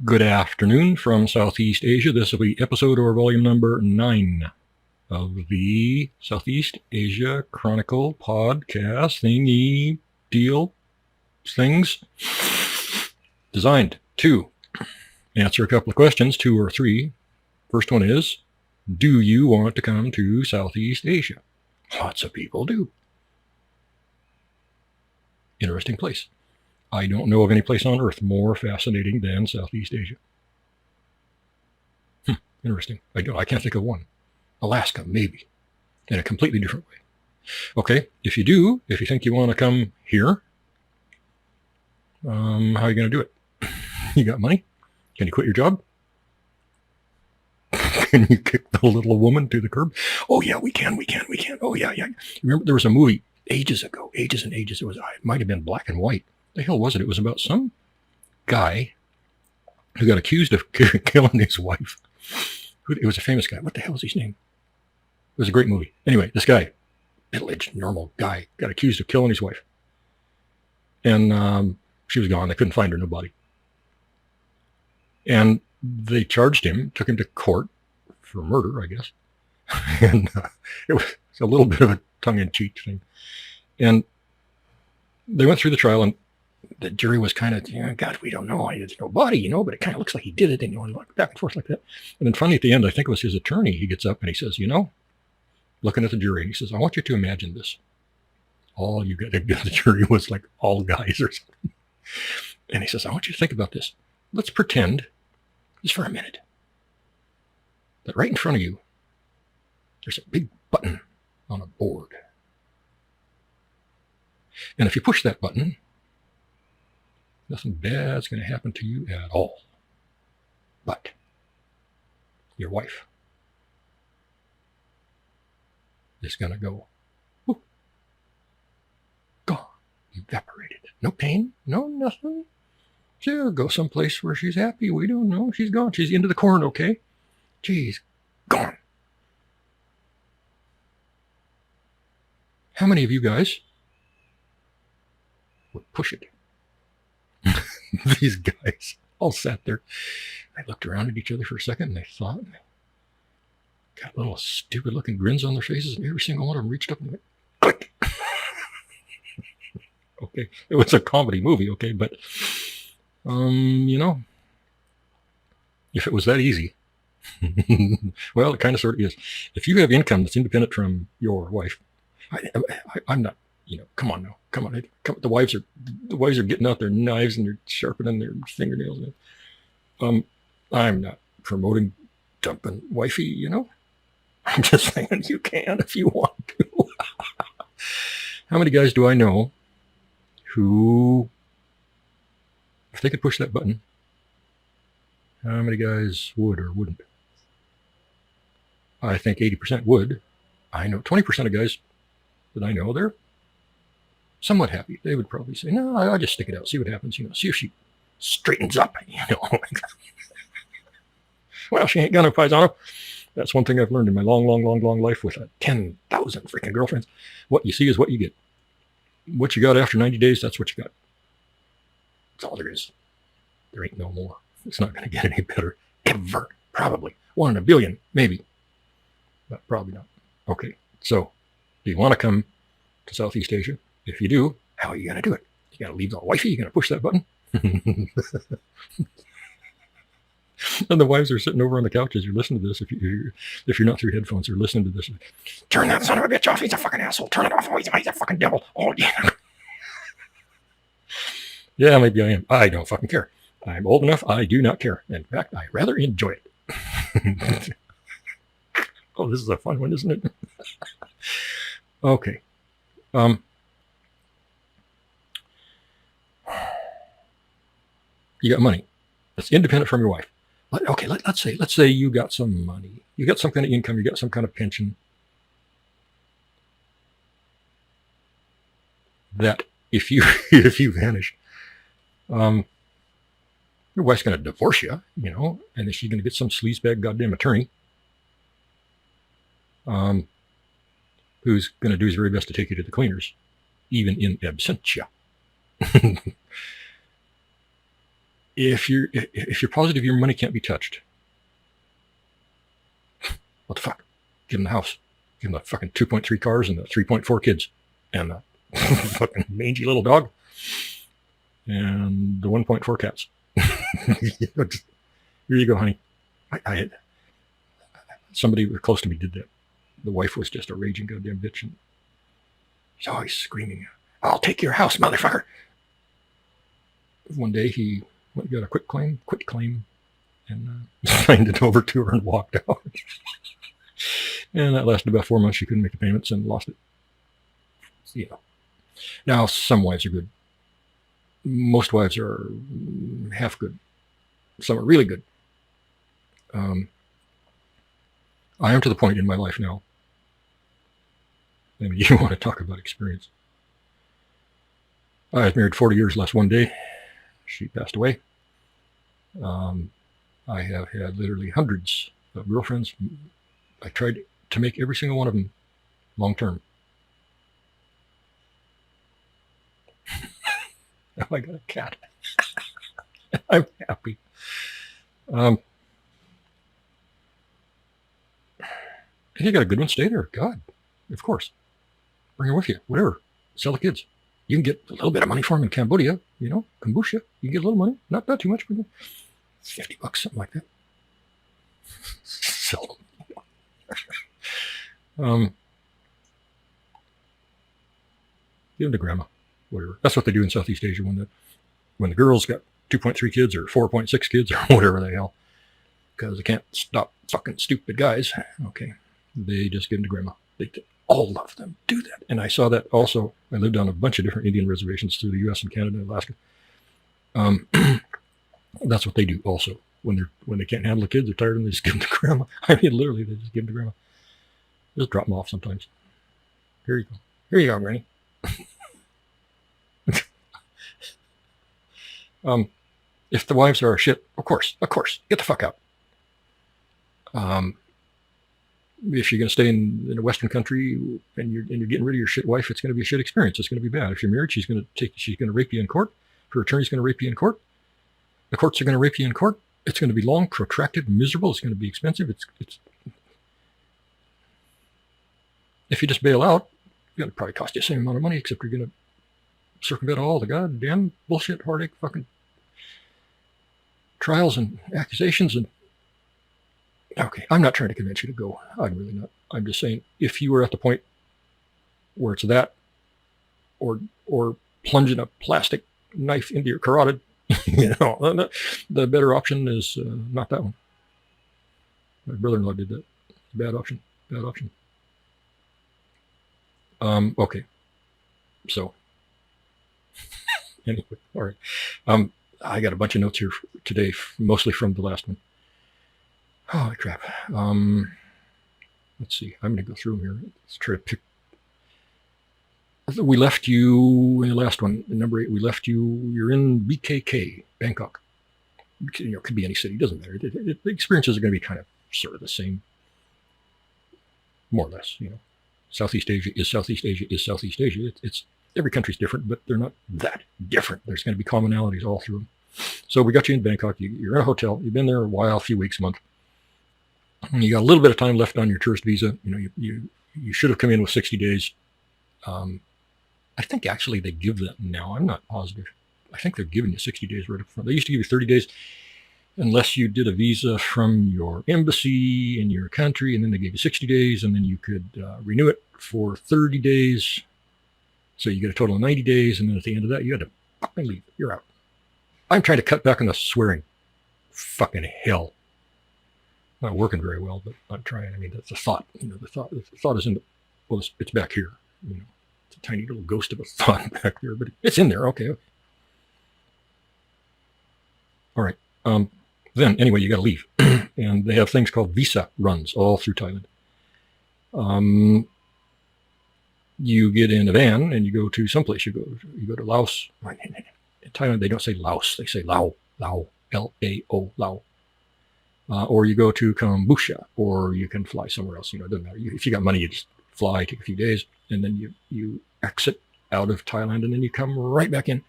Good afternoon from Southeast Asia. This will be episode or volume number 9 of the Southeast Asia Chronicle podcast thingy deal things designed to answer a couple of questions, 2 or 3. First one is, do you want to come to Southeast Asia? Lots of people do. Interesting place. I don't know of any place on earth more fascinating than Southeast Asia. Interesting. I can't think of one. Alaska, maybe, in a completely different way. Okay, if you think you want to come here, how are you going to do it? You got money? Can you quit your job? Can you kick the little woman to the curb? Oh yeah, we can. Oh yeah. Remember there was a movie ages and ages. It might have been black and white. The hell was it? It was about some guy who got accused of killing his wife. It was a famous guy. What the hell was his name? It was a great movie. Anyway, this guy, middle-aged, normal guy, got accused of killing his wife. And she was gone. They couldn't find her, no body. And they charged him, took him to court for murder, I guess. And it was a little bit of a tongue-in-cheek thing. And they went through the trial, and the jury was kind of, God, we don't know. There's no body, but it kind of looks like he did it, and back and forth like that. And then finally at the end, I think it was his attorney, he gets up and he says, looking at the jury, and he says, I want you to imagine this. All you got to do, the jury was like all guys or something. And he says, I want you to think about this. Let's pretend, just for a minute, that right in front of you, there's a big button on a board. And if you push that button, nothing bad's going to happen to you at all. But your wife is going to go, whoo, gone, evaporated. No pain, no nothing. She'll go someplace where she's happy. We don't know. She's gone. She's into the corn, okay? She's gone. How many of you guys would push it? These guys all sat there. They looked around at each other for a second and they thought, and they got little stupid looking grins on their faces, and every single one of them reached up and went, click. Okay, it was a comedy movie, okay, but, if it was that easy, well, it kind of sort of is. If you have income that's independent from your wife, I'm not, come on now. Come on. The wives are getting out their knives and they're sharpening their fingernails. I'm not promoting dumping wifey, I'm just saying you can if you want to. How many guys do I know who, if they could push that button, how many guys would or wouldn't? I think 80% would. I know 20% of guys that I know, they're somewhat happy. They would probably say, no, I'll just stick it out, see what happens, see if she straightens up, Well, she ain't got no paisano. That's one thing I've learned in my long life with 10,000 freaking girlfriends. What you see is what you get. What you got after 90 days, that's what you got. That's all there is. There ain't no more. It's not going to get any better, ever. Probably. 1 in a billion, maybe. But probably not. Okay, so do you want to come to Southeast Asia? If you do, how are you going to do it? You got to leave the wifey? You going to push that button? And the wives are sitting over on the couch as you're listening to this. If you're not through headphones, you're listening to this. Turn that son of a bitch off. He's a fucking asshole. Turn it off. Oh, he's a fucking devil. Oh, yeah. Yeah, maybe I am. I don't fucking care. I'm old enough. I do not care. In fact, I rather enjoy it. Oh, this is a fun one, isn't it? Okay. You got money that's independent from your wife. Okay, let's say you got some money. You got some kind of income. You got some kind of pension. That if you vanish, your wife's going to divorce you, and then she's going to get some sleazebag goddamn attorney who's going to do his very best to take you to the cleaners, even in absentia. if you're positive your money can't be touched, what the fuck? Give them the house. Give them the fucking 2.3 cars and the 3.4 kids and the fucking mangy little dog and the 1.4 cats. Here you go, honey. Somebody close to me did that. The wife was just a raging goddamn bitch, and he's always screaming, "I'll take your house, motherfucker!" One day he went and got a quit claim, and signed it over to her and walked out. And that lasted about 4 months. She couldn't make the payments and lost it. You know. Now some wives are good. Most wives are half good. Some are really good. I am to the point in my life now. I mean, you want to talk about experience. I was married 40 years last one day. She passed away. I have had literally hundreds of girlfriends. I tried to make every single one of them long term. Now I got a cat. I'm happy. If you got a good one, stay there. God, of course. Bring her with you. Whatever. Sell the kids. You can get a little bit of money for them in Cambodia. You know, Cumboosha. You can get a little money. Not too much, but $50, something like that. Sell them. Give them to grandma. Whatever. That's what they do in Southeast Asia when the girls got 2.3 kids or 4.6 kids or whatever the hell, because they can't stop fucking stupid guys. Okay. They just give them to grandma. All of them do that. And I saw that also. I lived on a bunch of different Indian reservations through the U.S. and Canada and Alaska. That's what they do also. When they can't handle the kids, they're tired, and they just give them to grandma. I mean, literally, they just give them to grandma. Just drop them off sometimes. Here you go. Here you go, Granny. If the wives are shit, of course, get the fuck out. If you're going to stay in a Western country and you're getting rid of your shit wife, it's going to be a shit experience. It's going to be bad. If you're married, she's going to rape you in court. Her attorney's going to rape you in court. The courts are going to rape you in court. It's going to be long, protracted, miserable. It's going to be expensive. It's. If you just bail out, it's going to probably cost you the same amount of money, except you're going to circumvent all the goddamn bullshit, heartache, fucking trials and accusations. And okay, I'm not trying to convince you to go. I'm really not. I'm just saying, if you were at the point where it's that, or plunging a plastic knife into your carotid, the better option is not that one. My brother-in-law did that. Bad option. Okay. So, anyway, all right. I got a bunch of notes here today, mostly from the last one. Holy crap. Let's see. I'm going to go through them here. Let's try to pick. We left you in the last one, number 8. We left you. You're in BKK, Bangkok. It could be any city. Doesn't matter. The experiences are going to be kind of sort of the same, more or less. Southeast Asia is Southeast Asia is Southeast Asia. It's every country's different, but they're not that different. There's going to be commonalities all through them. So we got you in Bangkok. You're in a hotel. You've been there a while, a few weeks, a month. You got a little bit of time left on your tourist visa. You should have come in with 60 days. I think actually they give that now. I'm not positive. I think they're giving you 60 days right up front. They used to give you 30 days unless you did a visa from your embassy in your country, and then they gave you 60 days, and then you could renew it for 30 days. So you get a total of 90 days, and then at the end of that, you had to fucking leave. You're out. I'm trying to cut back on the swearing. Fucking hell. Not working very well, but I'm trying. I mean, that's a thought. The thought is in it's back here. It's a tiny little ghost of a thought back there, but it's in there. Okay. All right. Then anyway, you got to leave, and they have things called visa runs all through Thailand. You get in a van and you go to someplace. You go to Laos. In Thailand, they don't say Laos. They say Lao, L-A-O, Lao. Or you go to Kamboosha, or you can fly somewhere else. It doesn't matter. If you got money, you just fly, take a few days, and then you exit out of Thailand, and then you come right back in.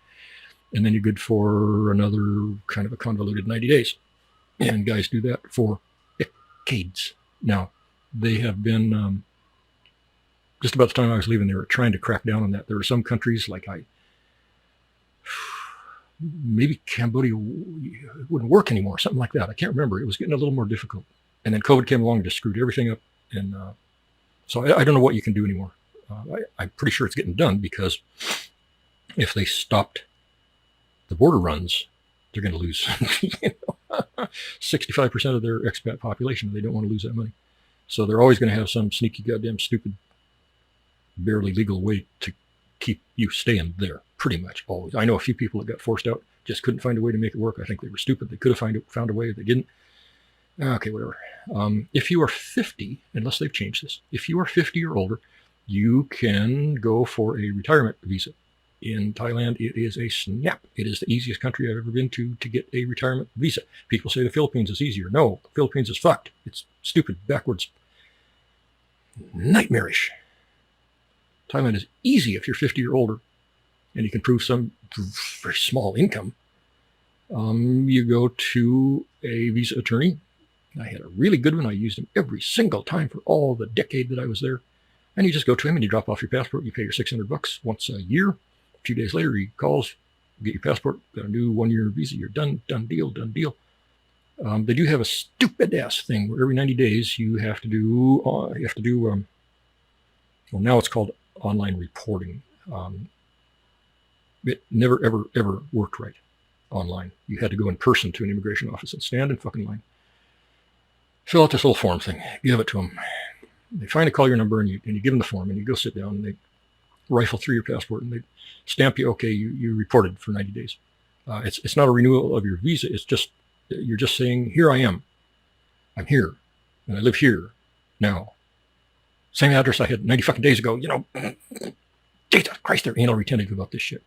and then you're good for another kind of a convoluted 90 days. And guys do that for decades. Now, they have been, just about the time I was leaving, they were trying to crack down on that. There were some countries like maybe Cambodia wouldn't work anymore, something like that. I can't remember. It was getting a little more difficult. And then COVID came along and just screwed everything up. And so I don't know what you can do anymore. I'm pretty sure it's getting done, because if they stopped the border runs, they're going to lose 65% of their expat population. They don't want to lose that money. So they're always going to have some sneaky, goddamn, stupid, barely legal way to keep you staying there, pretty much always. I know a few people that got forced out, just couldn't find a way to make it work. I think they were stupid. They could have found a way. They didn't. Okay, whatever. If you are 50, unless they've changed this, if you are 50 or older, you can go for a retirement visa. In Thailand, it is a snap. It is the easiest country I've ever been to get a retirement visa. People say the Philippines is easier. No, the Philippines is fucked. It's stupid, backwards, nightmarish. Thailand is easy if you're 50 or older and you can prove some very small income. You go to a visa attorney. I had a really good one. I used him every single time for all the decade that I was there. And you just go to him and you drop off your passport. You pay your $600 once a year. A few days later, he calls, get your passport, got a new 1-year visa. You're done deal. They do have a stupid ass thing where every 90 days you have to do, well, now it's called online reporting. It never, ever worked right online. You had to go in person to an immigration office and stand in fucking line. Fill out this little form thing, give it to them. They finally call your number and you give them the form and you go sit down and they rifle through your passport and they stamp you, okay, you reported for 90 days. It's not a renewal of your visa. It's just, you're just saying, here I am. I'm here and I live here now. Same address I had 90 fucking days ago. Jesus Christ, they're anal retentive about this shit.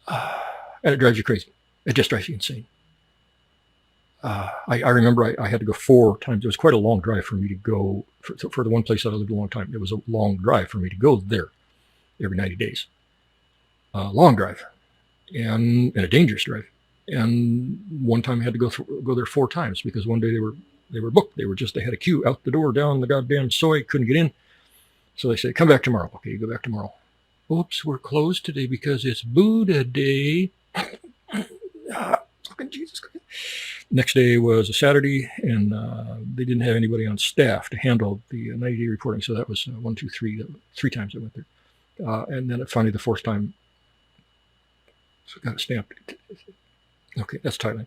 And it drives you crazy. It just drives you insane. I remember I had to go 4 times. It was quite a long drive for me to go, for the one place that I lived a long time. It was a long drive for me to go there every 90 days. Long drive and a dangerous drive. And one time I had to go there 4 times because one day they were booked. They had a queue out the door, down the goddamn soy, couldn't get in. So they say, come back tomorrow. Okay, you go back tomorrow. Oops, we're closed today because it's Buddha Day. Fucking Jesus Christ. Next day was a Saturday, and they didn't have anybody on staff to handle the 90-day reporting. So that was 1, 2, 3, 3 times I went there. And then finally the 4th time, so I got it stamped. Okay, that's Thailand.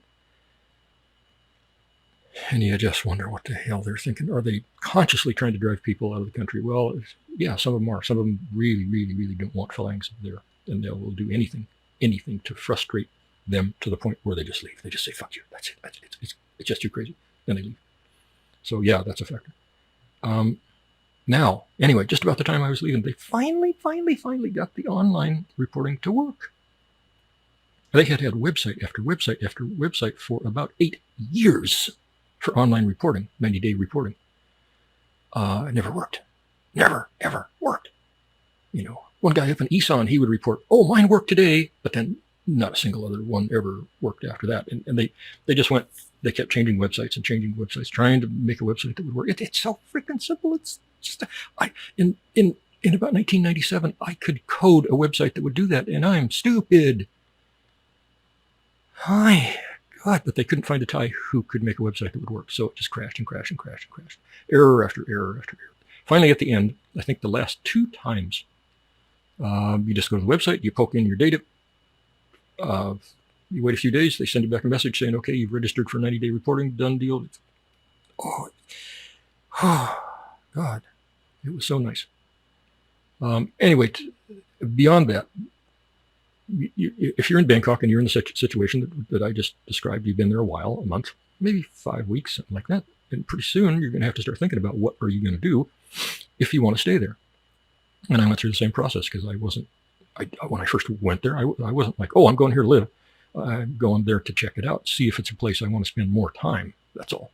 And you just wonder what the hell they're thinking. Are they consciously trying to drive people out of the country? Well, yeah, some of them are. Some of them really, really, really don't want phalanx there. And they will do anything to frustrate them to the point where they just leave. They just say, fuck you. That's it. It's just too crazy. Then they leave. So yeah, that's a factor. Now, anyway, just about the time I was leaving, they finally got the online reporting to work. They had website after website after website for about 8 years for online reporting, 90-day reporting. It never worked. Never, ever worked. One guy up in Isaan, he would report, oh, mine worked today, but then not a single other one ever worked after that. And they just went, they kept changing websites, trying to make a website that would work. It's so freaking simple. It's just, in about 1997, I could code a website that would do that, and I'm stupid. Hi, God, but they couldn't find a Thai who could make a website that would work. So it just crashed and crashed and crashed and crashed. Error after error after error. Finally, at the end, I think the last 2 times, you just go to the website, you poke in your data, you wait a few days, they send you back a message saying, okay, you've registered for 90-day reporting, done deal. Oh, God, it was so nice. Anyway, beyond that, if you're in Bangkok and you're in the situation that I just described, you've been there a while, a month, maybe 5 weeks, something like that, and pretty soon you're going to have to start thinking about what are you going to do if you want to stay there. And I went through the same process because when I first went there, I wasn't like, oh, I'm going here to live. I'm going there to check it out, see if it's a place I want to spend more time. That's all.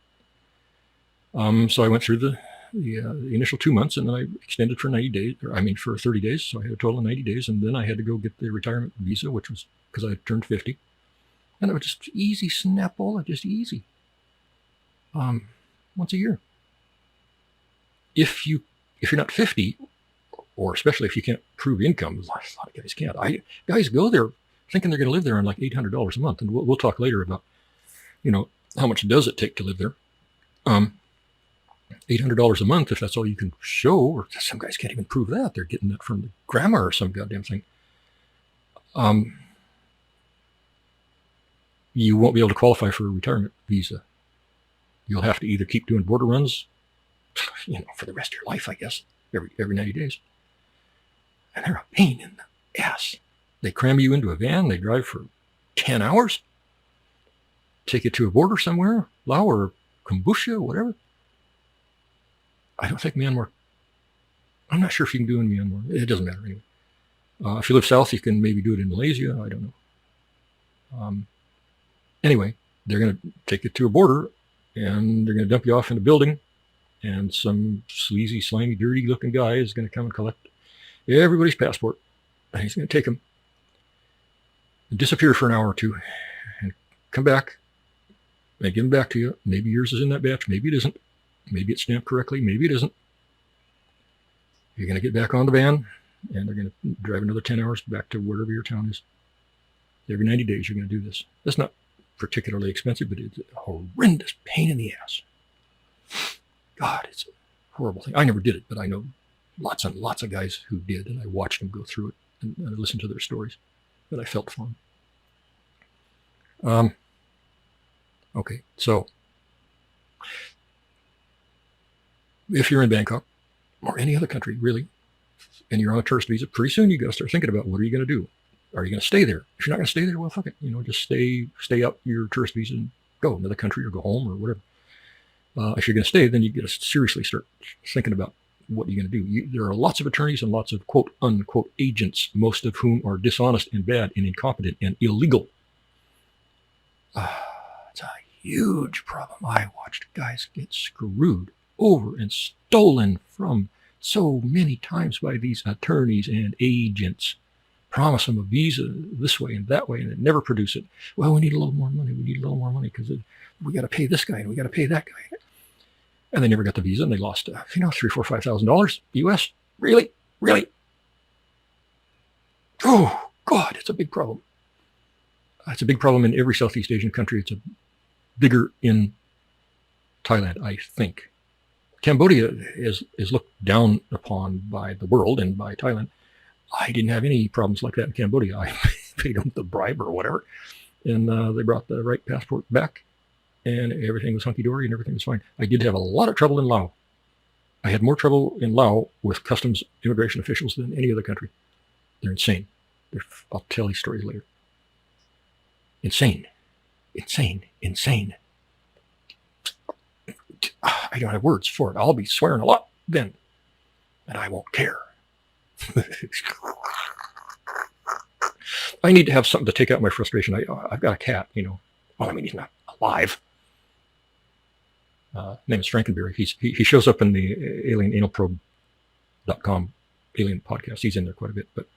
So I went through the initial 2 months, and then I extended for 90 days, for 30 days. So I had a total of 90 days, and then I had to go get the retirement visa, which was because I turned 50. And it was just easy, snapola, just easy. Once a year. If you're not 50, or especially if you can't prove income, a lot of guys can't. Guys go there thinking they're going to live there on like $800 a month. And we'll talk later about, how much does it take to live there? $800 a month, if that's all you can show, or some guys can't even prove that. They're getting that from the grandma or some goddamn thing. You won't be able to qualify for a retirement visa. You'll have to either keep doing border runs, for the rest of your life, I guess, every 90 days. And they're a pain in the ass. They cram you into a van. They drive for 10 hours, take you to a border somewhere, Laos or Cumboosha, whatever. I don't think Myanmar. I'm not sure if you can do it in Myanmar. It doesn't matter anyway. If you live south, you can maybe do it in Malaysia. I don't know. Anyway, they're going to take you to a border, and they're going to dump you off in a building, and some sleazy, slimy, dirty-looking guy is going to come and collect everybody's passport, and he's going to take them and disappear for an hour or two, and come back. They give them back to you. Maybe yours is in that batch. Maybe it isn't. Maybe it's stamped correctly. Maybe it isn't. You're going to get back on the van, and they're going to drive another 10 hours back to wherever your town is. Every 90 days, you're going to do this. That's not particularly expensive, but it's a horrendous pain in the ass. God, it's a horrible thing. I never did it, but I know lots and lots of guys who did, and I watched them go through it, and I listened to their stories, and I felt for them. Okay, so if you're in Bangkok, or any other country, really, and you're on a tourist visa, pretty soon you got to start thinking about, what are you going to do? Are you going to stay there? If you're not going to stay there, well, fuck it. Just stay up your tourist visa and go another country or go home or whatever. If you're going to stay, then you got to seriously start thinking about what you're going to do. There are lots of attorneys and lots of quote unquote agents, most of whom are dishonest and bad and incompetent and illegal. It's a huge problem. I watched guys get screwed over and stolen from so many times by these attorneys and agents. Promise them a visa this way and that way, and they never produce it. Well, we need a little more money. We need a little more money because we got to pay this guy and we got to pay that guy. And they never got the visa, and they lost, $3,000, $4,000, $5,000 US. Really? Oh, God, it's a big problem. It's a big problem in every Southeast Asian country. It's bigger in Thailand, I think. Cambodia is looked down upon by the world and by Thailand. I didn't have any problems like that in Cambodia. I paid them the bribe or whatever, and they brought the right passport back, and everything was hunky-dory and everything was fine. I did have a lot of trouble in Laos. I had more trouble in Laos with customs immigration officials than any other country. They're insane. I'll tell these stories later. Insane. I don't have words for it. I'll be swearing a lot then, and I won't care. I need to have something to take out my frustration. I've got a cat, Well, I mean, he's not alive. Name is Frankenberry. He shows up in the alienanalprobe.com alien podcast. He's in there quite a bit, but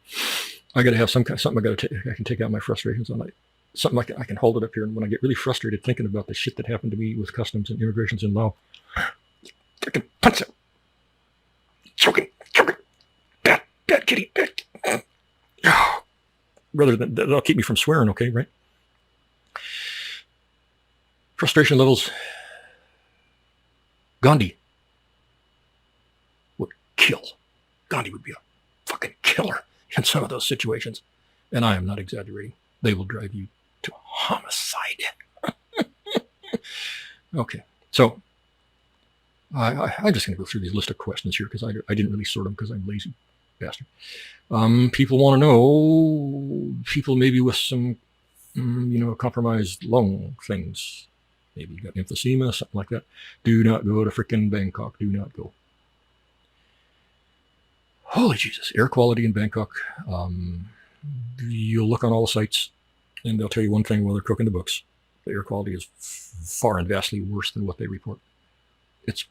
I got to have something I can take out my frustrations on. Something I can hold it up here, and when I get really frustrated thinking about the shit that happened to me with customs and immigrations in Laos, I can punch it. Choking. Bad kitty. Rather than that'll keep me from swearing, okay, right? Frustration levels. Gandhi would kill. Gandhi would be a fucking killer in some of those situations. And I am not exaggerating. They will drive you to homicide. Okay, so I'm just going to go through these list of questions here because I didn't really sort them because I'm lazy bastard. People want to know, people maybe with some, compromised lung things. Maybe you got emphysema, something like that. Do not go to frickin' Bangkok. Do not go. Holy Jesus. Air quality in Bangkok. You'll look on all the sites and they'll tell you one thing while they're cooking the books. The air quality is far and vastly worse than what they report. It's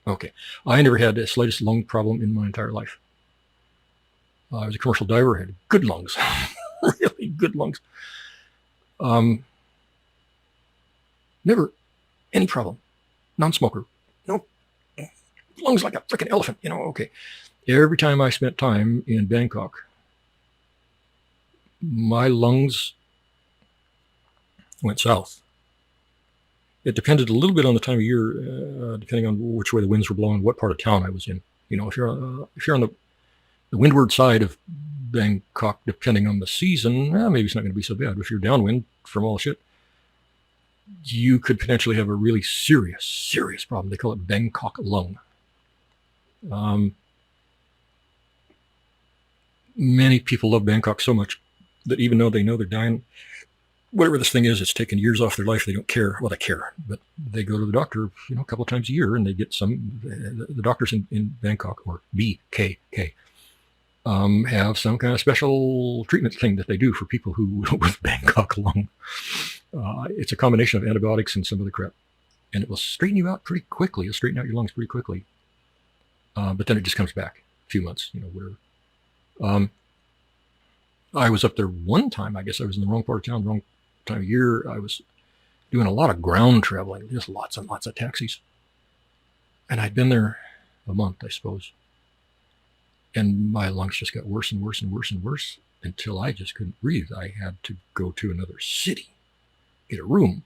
okay. I never had the slightest lung problem in my entire life. I was a commercial diver, had good lungs. really good lungs. Never any problem. Non-smoker. Nope. Lungs like a freaking elephant, okay. Every time I spent time in Bangkok, my lungs went south. It depended a little bit on the time of year, depending on which way the winds were blowing, what part of town I was in. If you're on the windward side of Bangkok, depending on the season, maybe it's not going to be so bad. If you're downwind from all shit, you could potentially have a really serious problem. They call it Bangkok lung. Many people love Bangkok so much that even though they know they're dying, whatever this thing is, it's taken years off their life. They don't care. Well, they care, but they go to the doctor, a couple of times a year, and they get the doctors in Bangkok, or BKK, have some kind of special treatment thing that they do for people who with Bangkok lung. It's a combination of antibiotics and some other crap, and it will straighten you out pretty quickly. It'll straighten out your lungs pretty quickly, but then it just comes back a few months, whatever. I was up there one time. I guess I was in the wrong part of town, wrong time of year. I was doing a lot of ground traveling, just lots and lots of taxis. And I'd been there a month, I suppose. And my lungs just got worse and worse and worse and worse until I just couldn't breathe. I had to go to another city, get a room.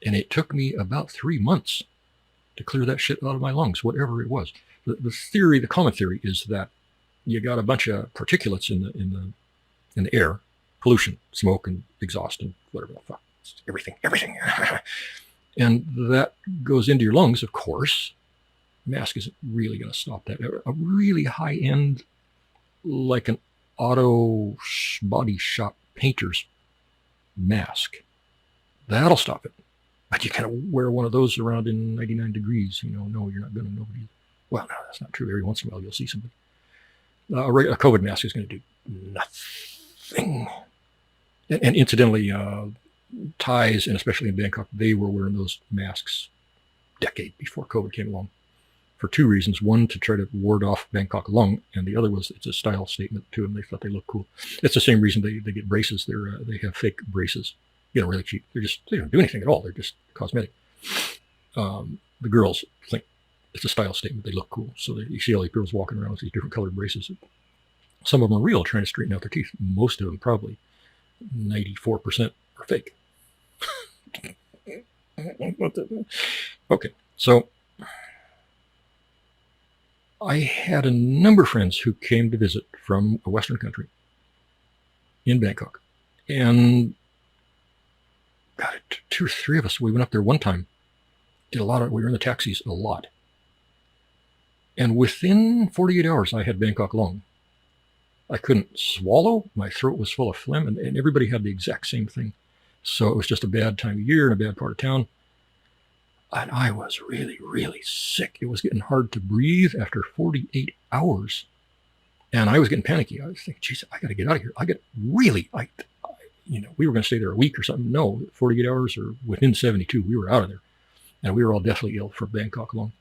And it took me about 3 months to clear that shit out of my lungs, whatever it was. The common theory is that you got a bunch of particulates in the air, pollution, smoke and exhaust and whatever the fuck, everything. And that goes into your lungs, of course. Mask isn't really going to stop that. A really high end, like an auto body shop painter's mask, that'll stop it. But you kind of wear one of those around in 99 degrees. No, you're not going to. Nobody. Well, no, that's not true. Every once in a while, you'll see somebody. A COVID mask is going to do nothing. And incidentally, Thais, and especially in Bangkok, they were wearing those masks decade before COVID came along for two reasons. One, to try to ward off Bangkok lung, and the other was it's a style statement to them. They thought they looked cool. It's the same reason they get braces. They have fake braces, really cheap. They don't do anything at all. They're just cosmetic. The girls think it's a style statement. They look cool. So you see all these girls walking around with these different colored braces. Some of them are real, trying to straighten out their teeth. Most of them, probably 94%, are fake. Okay, so I had a number of friends who came to visit from a Western country in Bangkok. And God, 2 or 3 of us, we went up there one time. We were in the taxis a lot. And within 48 hours, I had Bangkok lung. I couldn't swallow. My throat was full of phlegm, and everybody had the exact same thing. So it was just a bad time of year in a bad part of town. And I was really, really sick. It was getting hard to breathe after 48 hours. And I was getting panicky. I was thinking, geez, I got to get out of here. We were going to stay there a week or something. No, 48 hours or within 72, we were out of there. And we were all deathly ill for Bangkok lung.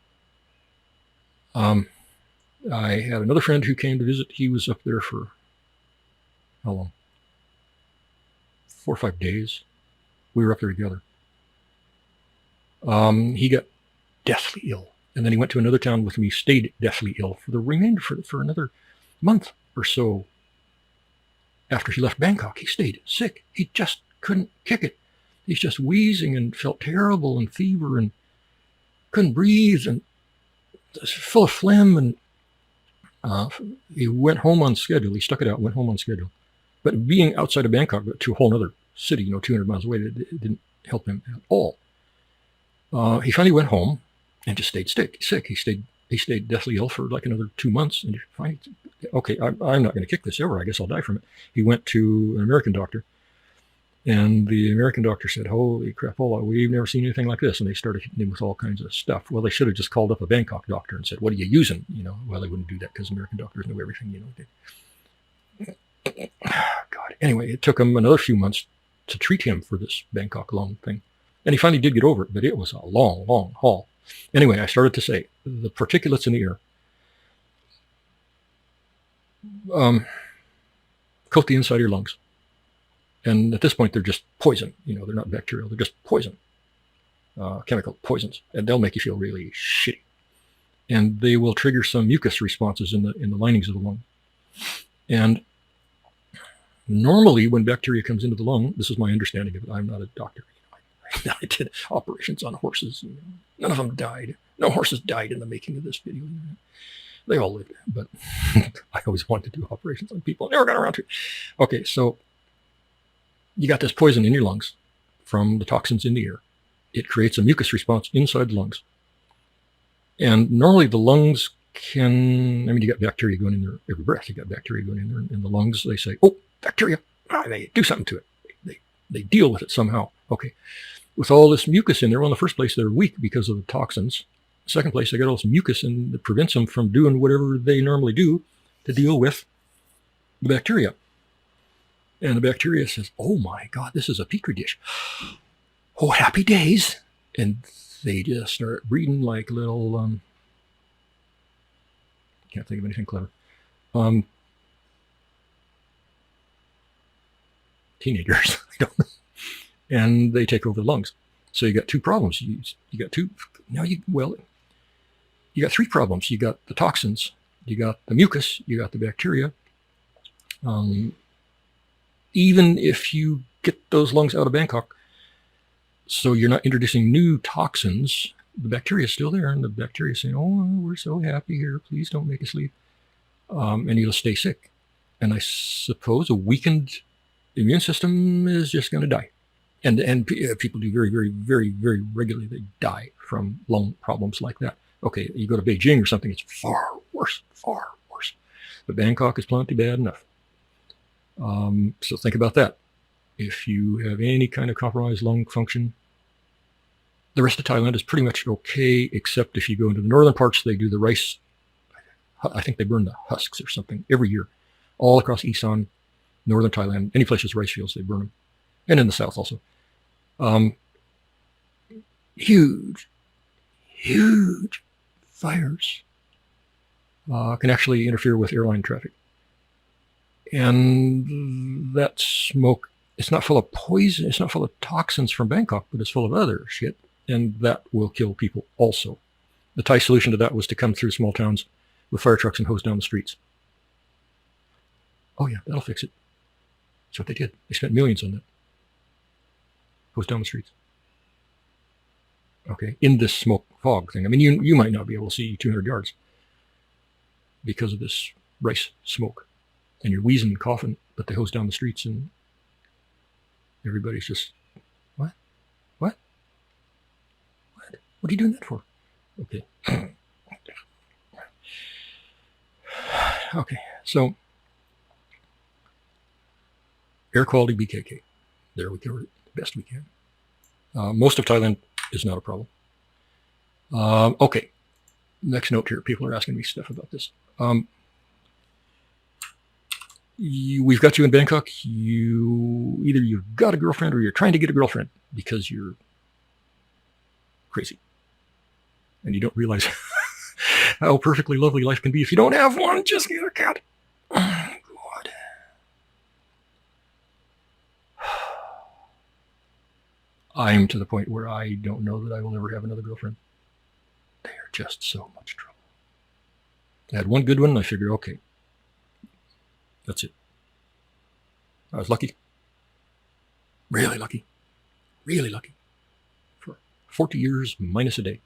I had another friend who came to visit. He was up there for, how long? 4 or 5 days. We were up there together. He got deathly ill. And then he went to another town with me, stayed deathly ill for the remainder, for another month or so. After he left Bangkok, he stayed sick. He just couldn't kick it. He's just wheezing and felt terrible and fever and couldn't breathe and full of phlegm. And he went home on schedule. He stuck it out, went home on schedule. But being outside of Bangkok, to a whole other city, 200 miles away, it didn't help him at all. He finally went home and just stayed sick. He stayed deathly ill for like another 2 months. And finally, okay, I'm not going to kick this ever. I guess I'll die from it. He went to an American doctor. And the American doctor said, holy crap, we've never seen anything like this. And they started hitting him with all kinds of stuff. Well, they should have just called up a Bangkok doctor and said, what are you using? Well, they wouldn't do that because American doctors know everything, God. Anyway, it took him another few months to treat him for this Bangkok lung thing. And he finally did get over it, but it was a long, long haul. Anyway, I started to say, the particulates in the air coat the inside of your lungs. And at this point, they're just poison. They're not bacterial. They're just poison, chemical poisons, and they'll make you feel really shitty. And they will trigger some mucus responses in the linings of the lung. And normally, when bacteria comes into the lung, this is my understanding of it. I'm not a doctor. I did operations on horses. None of them died. No horses died in the making of this video. They all lived, but I always wanted to do operations on people. Never got around to it. Okay, so you got this poison in your lungs from the toxins in the air. It creates a mucus response inside the lungs. And normally the lungs you got bacteria going in there every breath. You got bacteria going in there. In the lungs, they say, oh, bacteria. They do something to it. They deal with it somehow. Okay. With all this mucus in there, well, in the first place, they're weak because of the toxins. Second place, they got all this mucus and it prevents them from doing whatever they normally do to deal with the bacteria. And the bacteria says, oh my God, this is a petri dish. Oh, happy days. And they just start breeding like little, can't think of anything clever. Teenagers, I don't know. And they take over the lungs. So you got two problems. You got three problems. You got the toxins, you got the mucus, you got the bacteria. Even if you get those lungs out of Bangkok, so you're not introducing new toxins, the bacteria is still there, and the bacteria is saying, oh, we're so happy here, please don't make us leave. And you'll stay sick. And I suppose a weakened immune system is just going to die. And people do very, very, very, very regularly. They die from lung problems like that. Okay, you go to Beijing or something, it's far worse. But Bangkok is plenty bad enough. So think about that. If you have any kind of compromised lung function, the rest of Thailand is pretty much okay, except if you go into the northern parts, they do the rice. I think they burn the husks or something every year. All across Isaan, northern Thailand, any place with rice fields, they burn them. And in the south also. Huge fires can actually interfere with airline traffic. And that smoke, it's not full of poison, it's not full of toxins from Bangkok, but it's full of other shit, and that will kill people also. The Thai solution to that was to come through small towns with fire trucks and hose down the streets. Oh yeah, that'll fix it. That's what they did. They spent millions on that. Hose down the streets. Okay, in this smoke fog thing. I mean, you might not be able to see 200 yards because of this rice smoke. And you're wheezing and coughing, but they hose down the streets and everybody's just, what? What are you doing that for? Okay. Okay, so air quality BKK. There we covered it the best we can. Most of Thailand is not a problem. Okay, next note here. People are asking me stuff about this. We've got you in Bangkok. Either you've got a girlfriend or you're trying to get a girlfriend because you're crazy. And you don't realize how perfectly lovely life can be if you don't have one. Just get a cat. Oh, God. I'm to the point where I don't know that I will ever have another girlfriend. They are just so much trouble. I had one good one and I figured, okay, that's it. I was lucky. Really lucky. Really lucky. For 40 years minus a day.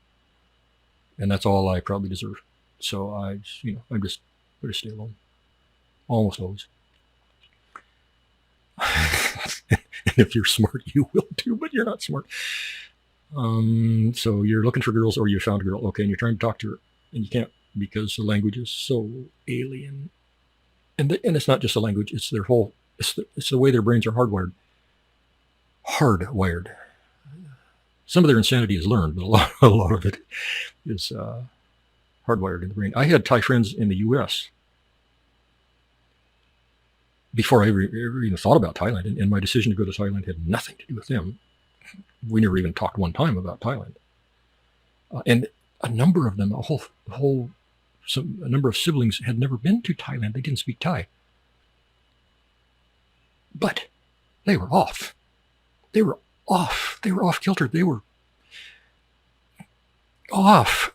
And that's all I probably deserve. So I'm just better stay alone. Almost always. And if you're smart, you will too, but you're not smart. So you're looking for girls or you found a girl. Okay, and you're trying to talk to her and you can't because the language is so alien. And it's not just the language, it's their whole, it's the way their brains are hardwired. Hardwired. Some of their insanity is learned, but a lot of it is hardwired in the brain. I had Thai friends in the U.S. before I ever even thought about Thailand, and my decision to go to Thailand had nothing to do with them. We never even talked one time about Thailand. And a number of them, a number of siblings had never been to Thailand. They didn't speak Thai. But They were off. They were off. They were off kilter. They were off.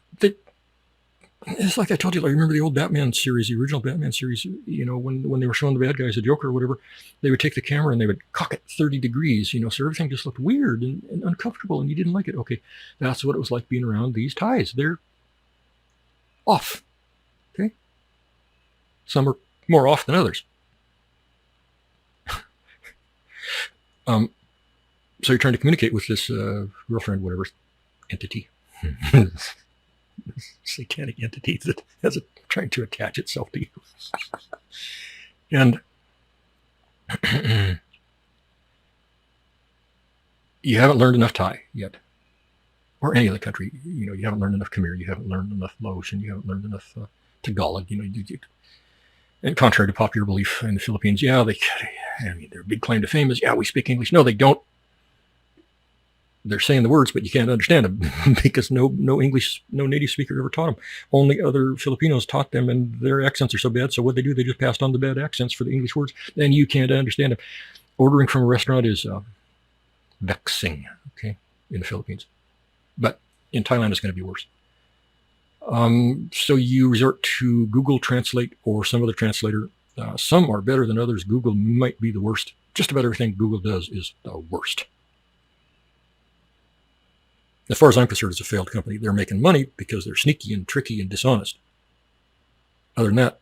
It's like I told you, I remember the old Batman series, the original Batman series, when they were showing the bad guys, the Joker or whatever, they would take the camera and they would cock it 30 degrees, so everything just looked weird and uncomfortable and you didn't like it. Okay, that's what it was like being around these Thais. They're off. Okay? Some are more off than others. So you're trying to communicate with this girlfriend, whatever, entity. Satanic entity that has trying to attach itself to you. And you haven't learned enough Thai yet. Or any other country. You haven't learned enough Khmer, you haven't learned enough Laotian, you haven't learned enough Tagalog. And contrary to popular belief in the Philippines, their big claim to fame is, we speak English. No, they don't. They're saying the words, but you can't understand them because no English, no native speaker ever taught them. Only other Filipinos taught them, and their accents are so bad. So what they do, they just passed on the bad accents for the English words, and you can't understand them. Ordering from a restaurant is vexing, okay, in the Philippines. But in Thailand, it's going to be worse. So you resort to Google Translate or some other translator. Some are better than others. Google might be the worst. Just about everything Google does is the worst. As far as I'm concerned, it's a failed company. They're making money because they're sneaky and tricky and dishonest. Other than that,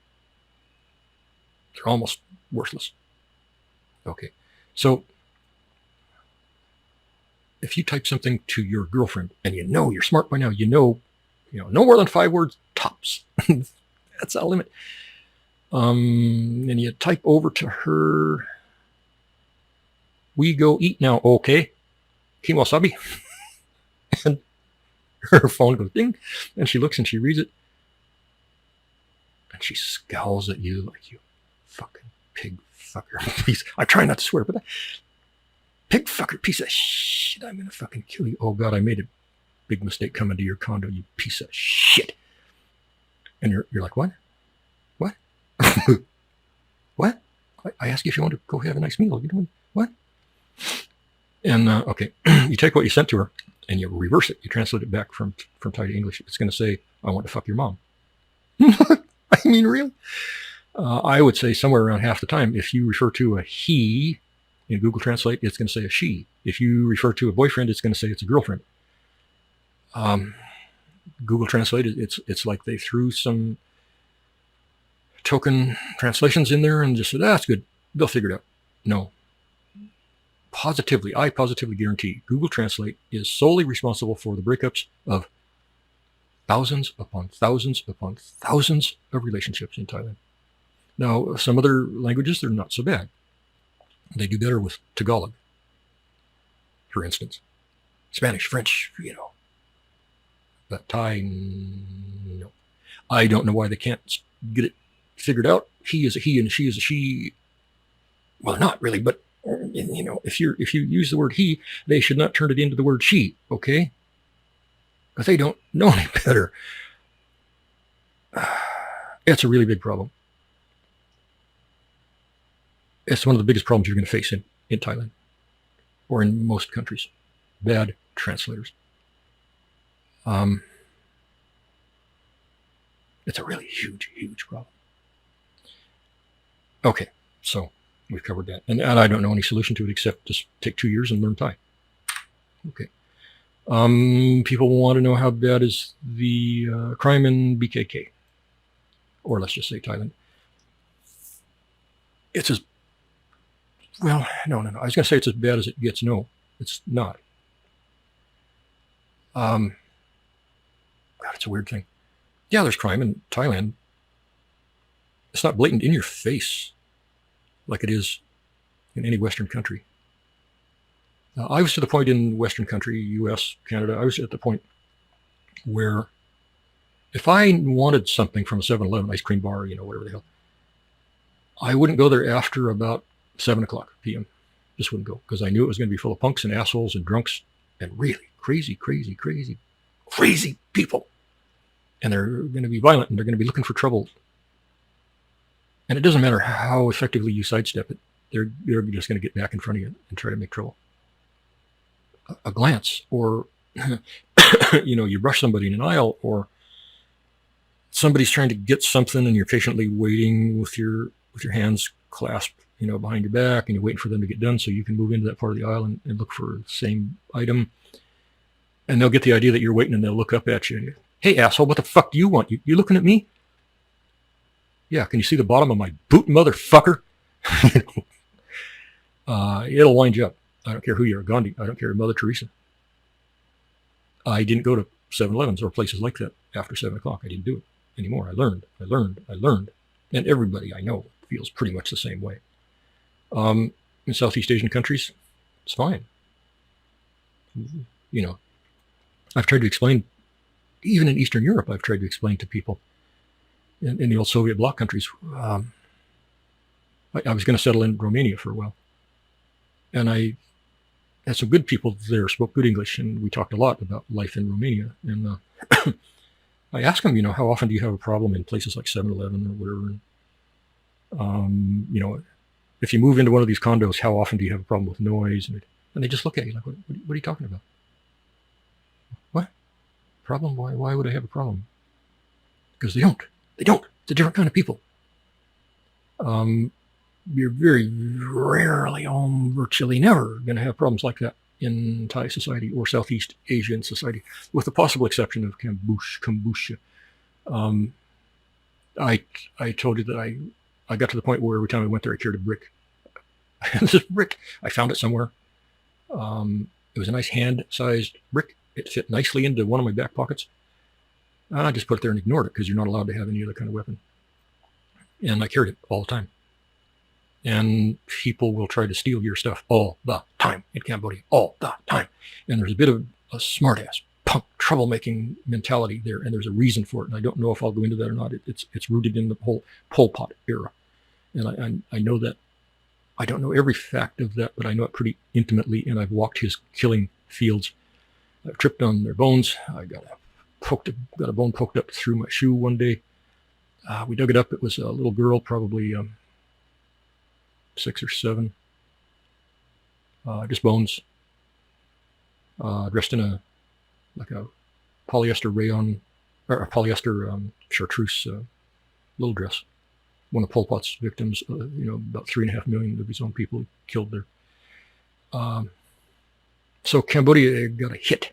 they're almost worthless. Okay, so if you type something to your girlfriend and you're smart by now, no more than 5 words tops. That's our limit. And you type over to her, we go eat now, okay? Kimasabi. And her phone goes ding, and she looks and she reads it, and she scowls at you like, you fucking pig fucker. Please, I'm trying not to swear, but pig fucker, piece of shit, I'm gonna fucking kill you. Oh God, I made a big mistake coming to your condo, you piece of shit. And you're like, what? What? What? I asked you if you want to go have a nice meal. You doing what? And okay, you take what you sent to her and you reverse it. You translate it back from Thai to English. It's going to say, I want to fuck your mom. I mean, really? I would say somewhere around half the time, if you refer to a he in Google Translate, it's going to say a she. If you refer to a boyfriend, it's going to say it's a girlfriend. Google Translate, it's like they threw some token translations in there and just said, that's good. They'll figure it out. No. I positively guarantee Google Translate is solely responsible for the breakups of thousands upon thousands upon thousands of relationships in Thailand. Now, some other languages, they're not so bad. They do better with Tagalog, for instance. Spanish, French, But Thai, no. I don't know why they can't get it figured out. He is a he and she is a she. Well, not really, but if you use the word he, they should not turn it into the word she, okay? Because they don't know any better. It's a really big problem. It's one of the biggest problems you're going to face in Thailand or in most countries. Bad translators. It's a really huge, huge problem. Okay, so we've covered that. And I don't know any solution to it except just take 2 years and learn Thai. Okay. People want to know how bad is the crime in BKK, or let's just say Thailand. It's no. I was going to say it's as bad as it gets. No, it's not. God, it's a weird thing. Yeah, there's crime in Thailand. It's not blatant in your face like it is in any Western country. I was to the point in Western country, US, Canada, I was at the point where if I wanted something from a 7-Eleven ice cream bar, whatever the hell, I wouldn't go there after about 7 o'clock p.m. Just wouldn't go because I knew it was going to be full of punks and assholes and drunks and really crazy people. And they're going to be violent and they're going to be looking for trouble. And it doesn't matter how effectively you sidestep it. they're just going to get back in front of you and try to make trouble. A glance, or you brush somebody in an aisle, or somebody's trying to get something and you're patiently waiting with your hands clasped, behind your back, and you're waiting for them to get done so you can move into that part of the aisle and look for the same item. And they'll get the idea that you're waiting, and they'll look up at you and hey, asshole, what the fuck do you want? You looking at me? Yeah, can you see the bottom of my boot, motherfucker? It'll wind you up. I don't care who you are, Gandhi. I don't care, Mother Teresa. I didn't go to 7-Elevens or places like that after 7 o'clock. I didn't do it anymore. I learned. And everybody I know feels pretty much the same way. In Southeast Asian countries, it's fine. I've tried to explain, even in Eastern Europe, I've tried to explain to people in the old Soviet bloc countries. I was going to settle in Romania for a while. And I had some good people there, spoke good English, and we talked a lot about life in Romania. And I asked them, how often do you have a problem in places like 7-Eleven or whatever? If you move into one of these condos, how often do you have a problem with noise? And they just look at you like, what are you talking about? What? Problem? Why would I have a problem? Because they don't. It's a different kind of people. You're very rarely, virtually never going to have problems like that in Thai society or Southeast Asian society, with the possible exception of Cumboosha. I told you that I got to the point where every time I went there, I carried a brick. This brick, I found it somewhere. It was a nice hand-sized brick. It fit nicely into one of my back pockets. I just put it there and ignored it because you're not allowed to have any other kind of weapon. And I carried it all the time. And people will try to steal your stuff all the time in Cambodia, all the time. And there's a bit of a smartass, punk, troublemaking mentality there, and there's a reason for it. And I don't know if I'll go into that or not. It's rooted in the whole Pol Pot era. And I know that. I don't know every fact of that, but I know it pretty intimately, and I've walked his killing fields. I've tripped on their bones. I got a bone poked up through my shoe one day. We dug it up. It was a little girl, probably 6 or 7, just bones, dressed in a polyester rayon, or a polyester chartreuse little dress. One of Pol Pot's victims, about 3.5 million of his own people killed there. So Cambodia got a hit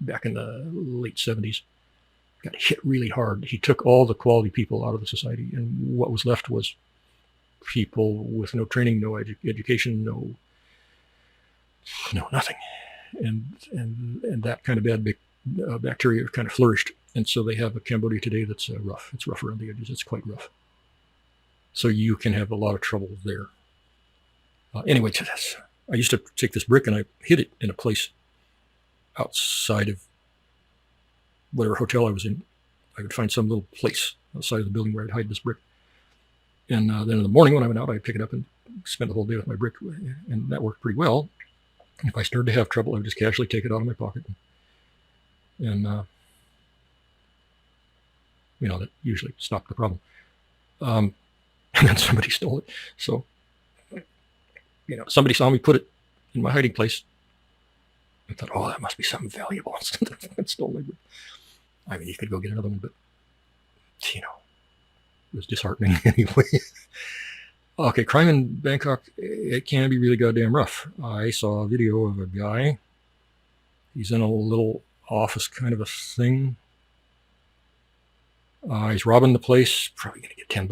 back in the late 70s. Got hit really hard. He took all the quality people out of the society, and what was left was people with no training, no education, no nothing, and that kind of bad bacteria kind of flourished, and so they have a Cambodia today that's rough. It's rough around the edges. It's quite rough. So you can have a lot of trouble there. Anyway, I used to take this brick and I hid it in a place outside of whatever hotel I was in. I would find some little place outside of the building where I'd hide this brick. And then in the morning when I went out, I'd pick it up and spend the whole day with my brick. And that worked pretty well. If I started to have trouble, I would just casually take it out of my pocket. And that usually stopped the problem. And then somebody stole it. So, somebody saw me put it in my hiding place and thought, oh, that must be something valuable. And stole my brick. I mean, you could go get another one, but, it was disheartening anyway. Okay, crime in Bangkok, it can be really goddamn rough. I saw a video of a guy. He's in a little office kind of a thing. He's robbing the place, probably going to get $10,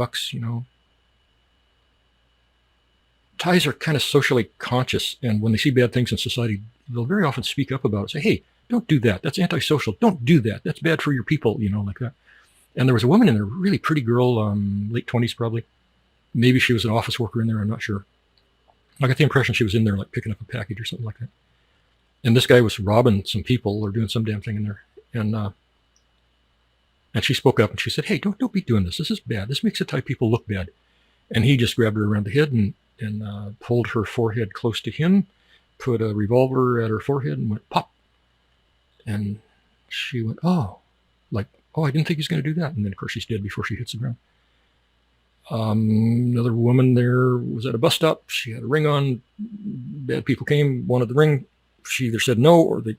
Thais are kind of socially conscious, and when they see bad things in society, they'll very often speak up about it. Say, hey, don't do that. That's antisocial. Don't do that. That's bad for your people, like that. And there was a woman in there, really pretty girl, late 20s probably. Maybe she was an office worker in there. I'm not sure. I got the impression she was in there like picking up a package or something like that. And this guy was robbing some people or doing some damn thing in there. And she spoke up and she said, hey, don't be doing this. This is bad. This makes the Thai people look bad. And he just grabbed her around the head and pulled her forehead close to him, put a revolver at her forehead and went pop. And she went, oh, I didn't think he was going to do that. And then, of course, she's dead before she hits the ground. Another woman there was at a bus stop. She had a ring on. Bad people came, wanted the ring. She either said no or they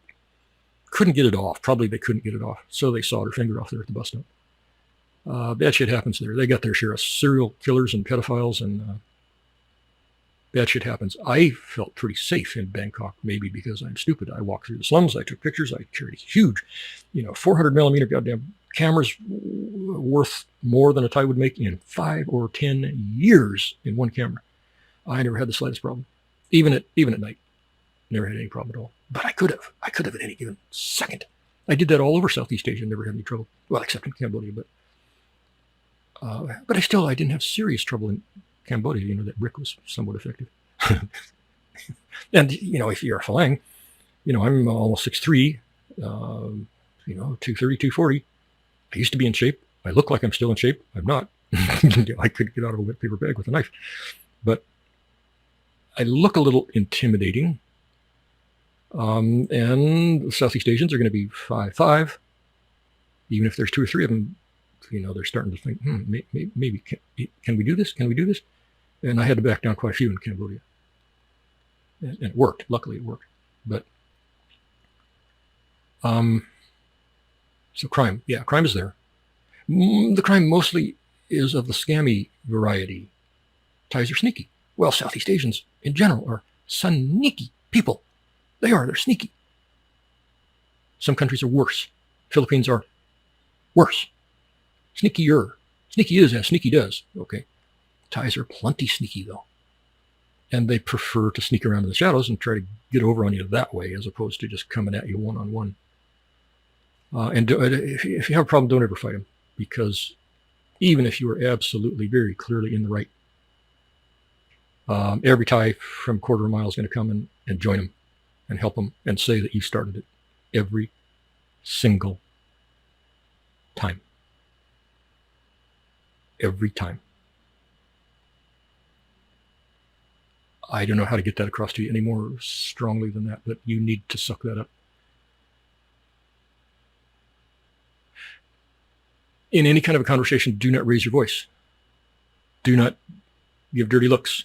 couldn't get it off. Probably they couldn't get it off. So they sawed her finger off there at the bus stop. Bad shit happens there. They got their share of serial killers and pedophiles, and bad shit happens. I felt pretty safe in Bangkok, maybe because I'm stupid. I walked through the slums. I took pictures. I carried huge, 400 millimeter goddamn cameras worth more than a Thai would make in 5 or 10 years in one camera. I never had the slightest problem, even at night. Never had any problem at all. But I could have at any given second. I did that all over Southeast Asia. Never had any trouble. Well, except in Cambodia, but I didn't have serious trouble in Cambodia. That brick was somewhat effective. And if you're a Falang, I'm almost 6'3", 230, 240. I used to be in shape. I look like I'm still in shape. I'm not. I could get out of a wet paper bag with a knife. But I look a little intimidating. And Southeast Asians are going to be 5'5". Even if there's 2 or 3 of them, they're starting to think, maybe can we do this? Can we do this? And I had to back down quite a few in Cambodia. And it worked. Luckily, it worked. But so crime is there. The crime mostly is of the scammy variety. Thais are sneaky. Well, Southeast Asians in general are sneaky people. They're sneaky. Some countries are worse. Philippines are worse. Sneakier. Sneaky is as sneaky does. Okay. Thais are plenty sneaky, though. And they prefer to sneak around in the shadows and try to get over on you that way, as opposed to just coming at you one-on-one. And if you have a problem, don't ever fight them, because even if you are absolutely very clearly in the right, every Thai from quarter of a mile is going to come and join them and help them and say that you started it every single time. Every time. I don't know how to get that across to you any more strongly than that, but you need to suck that up. In any kind of a conversation, do not raise your voice. Do not give dirty looks.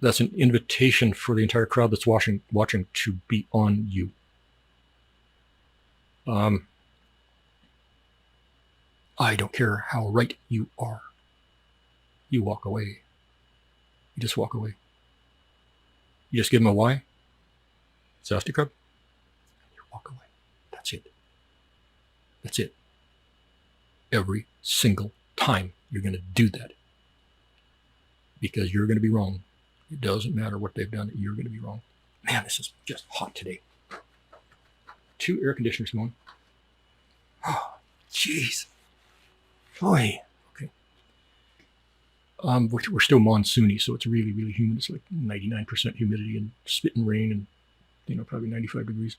That's an invitation for the entire crowd that's watching to be on you. I don't care how right you are. You walk away. You just walk away. You just give them a why. Sastikab. You walk away. That's it. That's it. Every single time you're going to do that. Because you're going to be wrong. It doesn't matter what they've done. You're going to be wrong. Man, this is just hot today. 2 air conditioners going. Oh, jeez. Boy. Okay. We're still monsoony, so it's really, really humid. It's like 99% humidity and spitting rain and, probably 95 degrees.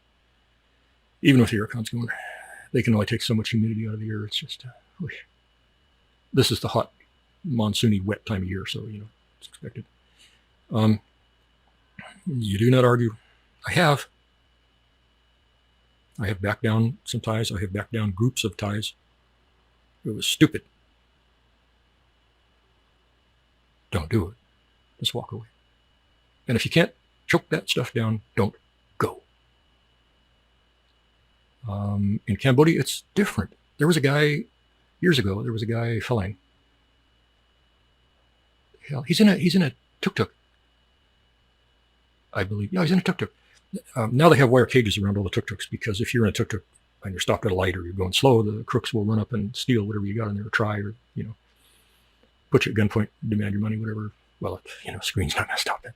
Even with the air cons going, they can only take so much humidity out of the air. It's just, this is the hot, monsoony, wet time of year, so, it's expected. You do not argue. I have backed down some Thais. I have backed down groups of Thais. It was stupid. Don't do it. Just walk away. And if you can't choke that stuff down, don't go. In Cambodia, it's different. There was a guy, years ago, Falang. Hell, he's in a tuk-tuk. I believe. Yeah, he's in a tuk-tuk. Now they have wire cages around all the tuk-tuks, because if you're in a tuk-tuk and you're stopped at a light or you're going slow, the crooks will run up and steal whatever you got in there, or try, or, put you at gunpoint, demand your money, whatever. Well, screen's not going to stop that.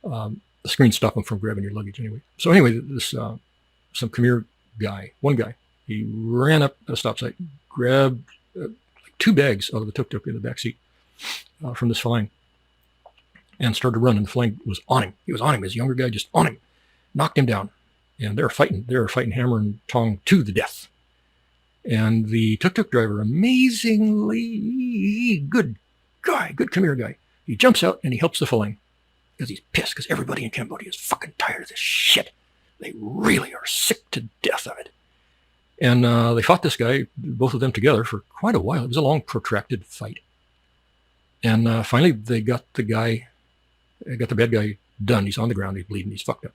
The screen stop them from grabbing your luggage anyway. So anyway, this some Khmer guy, one guy, he ran up at a stop sign, grabbed like 2 bags out of the tuk-tuk in the back seat from this Falang, and started to run. And the Falang was on him. He was on him. This younger guy just on him, knocked him down, and they were fighting hammer and tong to the death. And the tuk-tuk driver, amazingly good guy, good Khmer guy, he jumps out and he helps the Falang, because he's pissed, because everybody in Cambodia is fucking tired of this shit. They really are sick to death of it. And they fought this guy, both of them together, for quite a while. It was a long, protracted fight. And finally, they got the bad guy done. He's on the ground. He's bleeding. He's fucked up.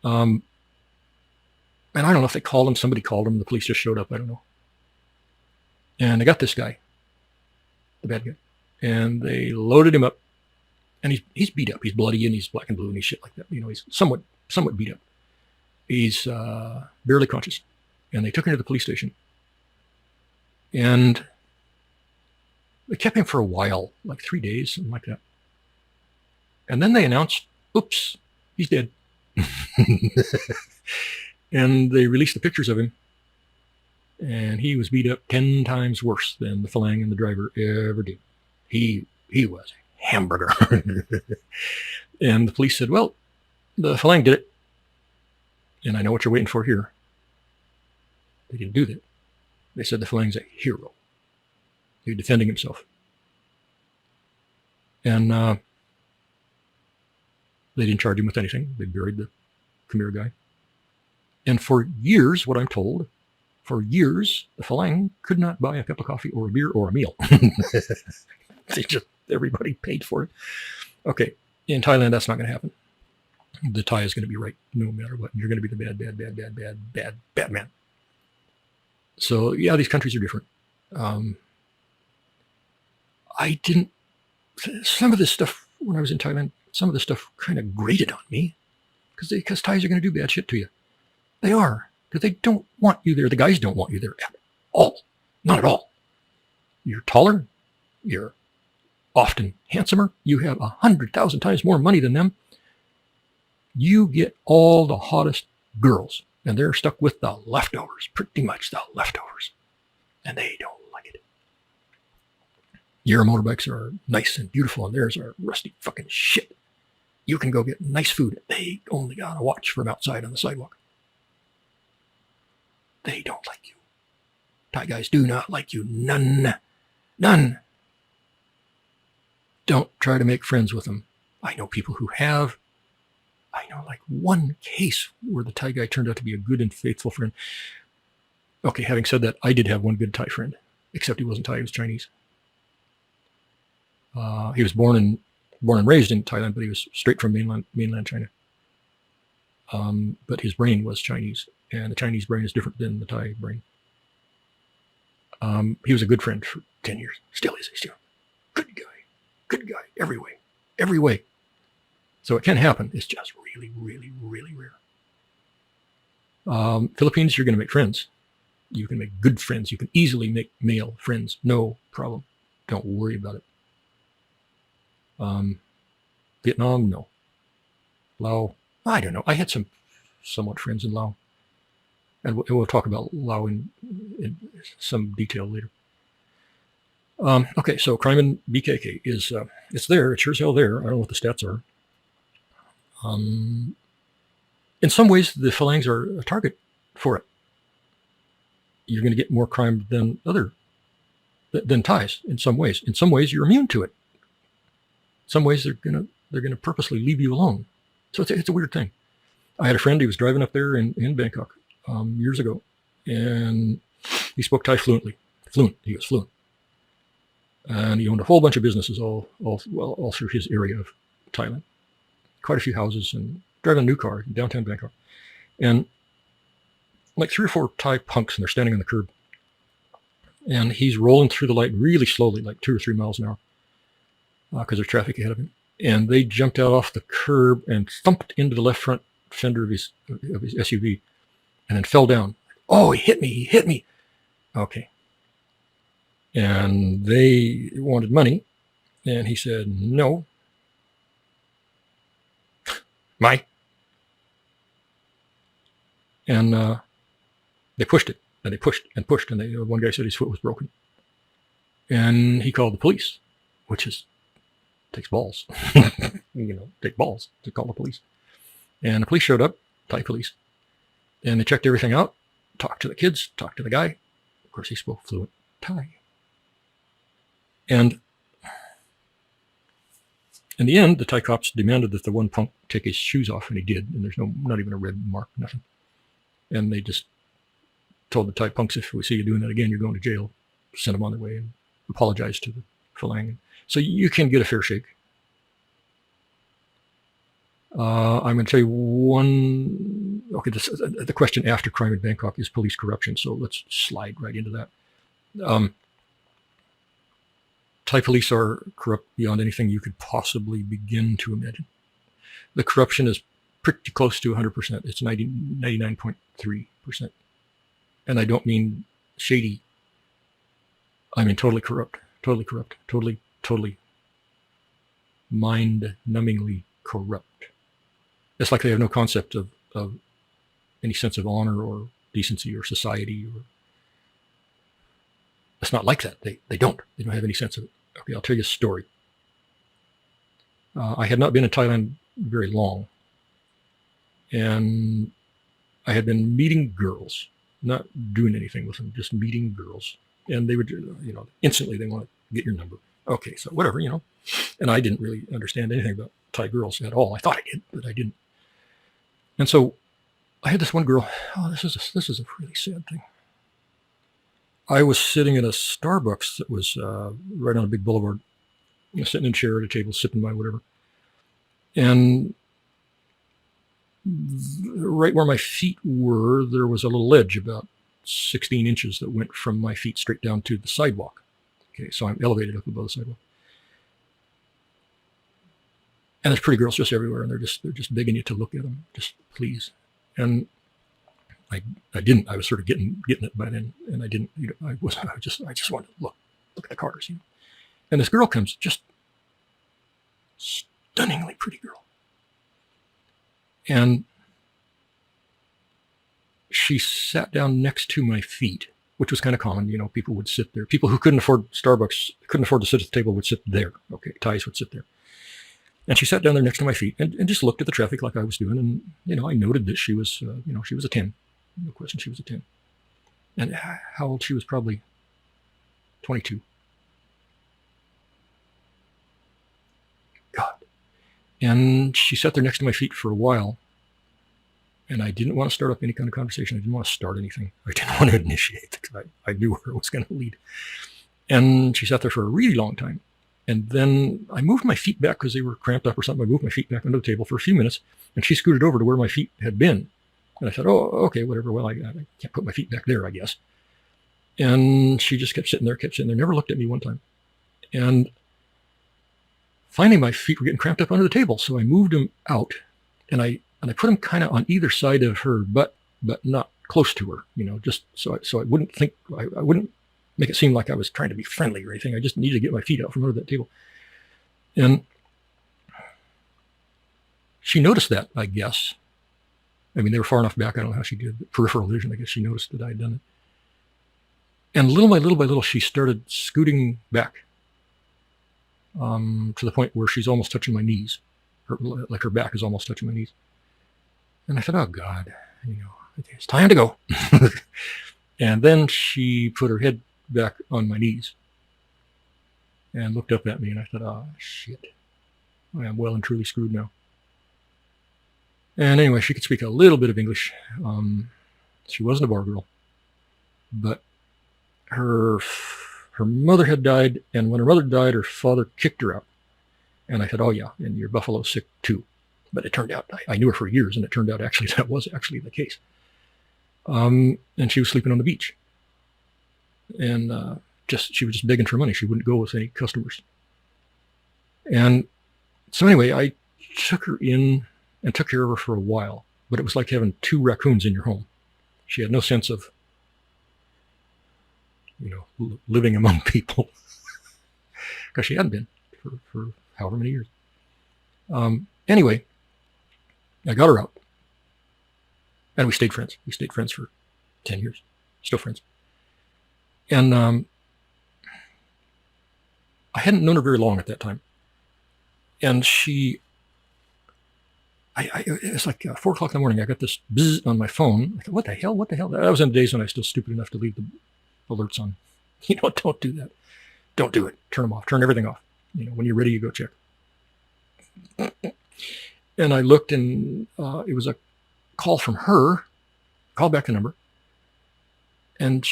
And I don't know if they called him. Somebody called him. The police just showed up. I don't know. And they got this guy, the bad guy, and they loaded him up. And he's beat up. He's bloody and he's black and blue and he's shit like that. You know, he's somewhat beat up. He's barely conscious. And they took him to the police station. And they kept him for a while, like 3 days, something like that. And then they announced, oops, he's dead. And they released the pictures of him. And he was beat up 10 times worse than the Falang and the driver ever did. He was a hamburger. And the police said, well, the Falang did it. And I know what you're waiting for here. They didn't do that. They said the Falang's a hero. He was defending himself. And they didn't charge him with anything. They buried the Khmer guy. And for years, what I'm told, for years, the Falang could not buy a cup of coffee or a beer or a meal. Everybody paid for it. Okay, in Thailand, that's not going to happen. The Thai is going to be right no matter what. You're going to be the bad man. So, yeah, these countries are different. Some of this stuff, when I was in Thailand, some of this stuff kind of grated on me because Thais are going to do bad shit to you. They are, because they don't want you there. The guys don't want you there at all. Not at all. You're taller. You're often handsomer. You have 100,000 times more money than them. You get all the hottest girls, and they're stuck with the leftovers, pretty much the leftovers, and they don't like it. Your motorbikes are nice and beautiful, and theirs are rusty fucking shit. You can go get nice food. They only got a watch from outside on the sidewalk. They don't like you. Thai guys do not like you. None. Don't try to make friends with them. I know people who have. I know like one case where the Thai guy turned out to be a good and faithful friend. Okay, having said that, I did have one good Thai friend, except he wasn't Thai, he was Chinese. He was born and raised in Thailand, but he was straight from mainland China. But his brain was Chinese, and the Chinese brain is different than the Thai brain. He was a good friend for 10 years. Still is. He's still good guy, every way. So it can happen. It's just really, really, really rare. Philippines, you're going to make friends. You can make good friends. You can easily make male friends. No problem. Don't worry about it. Vietnam, no. Laos, I don't know. I had some somewhat friends in Laos. And we'll talk about Laos in some detail later. Okay, so crime in BKK is, it's there. It's sure as hell there. I don't know what the stats are. In some ways, the Falangs are a target for it. You're going to get more crime than Thais in some ways. In some ways, you're immune to it. In some ways, they're going to purposely leave you alone. So it's a weird thing. I had a friend who was driving up there in Bangkok years ago, and he spoke Thai fluently. He was fluent. And he owned a whole bunch of businesses all through his area of Thailand. Quite a few houses, and driving a new car in downtown Bangkok. And like 3 or 4 Thai punks, and they're standing on the curb. And he's rolling through the light really slowly, like 2 or 3 miles an hour, because there's traffic ahead of him. And they jumped out off the curb and thumped into the left front fender of his SUV, and then fell down. Oh, he hit me. Okay. And they wanted money, and he said, no. Mai. And they pushed it, and they pushed, and one guy said his foot was broken. And he called the police, which takes balls. Take balls to call the police. And the police showed up, Thai police, and they checked everything out, talked to the kids, talked to the guy. Of course, he spoke fluent Thai. And in the end, the Thai cops demanded that the one punk take his shoes off, and he did. And there's not even a red mark, nothing. And they just told the Thai punks, if we see you doing that again, you're going to jail. Send them on their way and apologize to the Falang. So you can get a fair shake. I'm going to tell you one. Okay, the question after crime in Bangkok is police corruption. So let's slide right into that. Thai police are corrupt beyond anything you could possibly begin to imagine. The corruption is pretty close to 100%. It's 99.3%. And I don't mean shady. I mean totally corrupt, totally mind-numbingly corrupt. It's like they have no concept of any sense of honor or decency or society. Or it's not like that. They don't have any sense of it. Okay, I'll tell you a story. I had not been in Thailand very long, and I had been meeting girls, not doing anything with them, just meeting girls. And they would, instantly they want to get your number. Okay, so whatever, And I didn't really understand anything about Thai girls at all. I thought I did, but I didn't. And so I had this one girl. Oh, this is a really sad thing. I was sitting in a Starbucks that was right on a big boulevard, sitting in a chair at a table, sipping my whatever. And right where my feet were, there was a little ledge about 16 inches that went from my feet straight down to the sidewalk. Okay, so I'm elevated up above the sidewalk. And there's pretty girls just everywhere, and they're just begging you to look at them, just please. And I didn't. I was sort of getting it by then, and I didn't. I just wanted to look at the cars. And this girl comes, just stunningly pretty girl, and she sat down next to my feet, which was kind of common. People would sit there. People who couldn't afford Starbucks, couldn't afford to sit at the table, would sit there. Okay, Thais would sit there. And she sat down there next to my feet and just looked at the traffic like I was doing. And, I noted that she was, she was a 10. No question, she was a 10. And how old she was? Probably 22. God. And she sat there next to my feet for a while. And I didn't want to start up any kind of conversation. I didn't want to start anything. I didn't want to initiate because I knew where it was going to lead. And she sat there for a really long time. And then I moved my feet back because they were cramped up or something. I moved my feet back under the table for a few minutes, and she scooted over to where my feet had been. And I said, oh, okay, whatever. Well, I can't put my feet back there, I guess. And she just kept sitting there, never looked at me one time. And finally, my feet were getting cramped up under the table. So I moved them out, and I put them kind of on either side of her butt, but not close to her, just so I wouldn't think, I wouldn't make it seem like I was trying to be friendly or anything. I just needed to get my feet out from under that table. And she noticed that, I guess. I mean, they were far enough back. I don't know how she did, but peripheral vision, I guess she noticed that I had done it. And little by little, she started scooting back to the point where she's almost touching my knees. Her back is almost touching my knees. And I said, oh, God, it's time to go. And then she put her head back on my knees and looked up at me, and I thought, oh, shit. I am well and truly screwed now. And anyway, she could speak a little bit of English. She wasn't a bar girl, but her mother had died, and when her mother died, her father kicked her out. And I said, oh, yeah, and your buffalo's sick too. But it turned out, I knew her for years, and it turned out actually that was actually the case. And she was sleeping on the beach. And she was just begging for money. She wouldn't go with any customers. And so anyway, I took her in and took care of her for a while. But it was like having two raccoons in your home. She had no sense of, living among people. Because she hadn't been for however many years. Anyway, I got her out. And we stayed friends. We stayed friends for 10 years. Still friends. And I hadn't known her very long at that time. And it was like 4 o'clock in the morning. I got this buzz on my phone. I thought, what the hell? What the hell? That was in the days when I was still stupid enough to leave the alerts on. Don't do that. Don't do it. Turn them off. Turn everything off. When you're ready, you go check. And I looked, and it was a call from her. Called back the number. And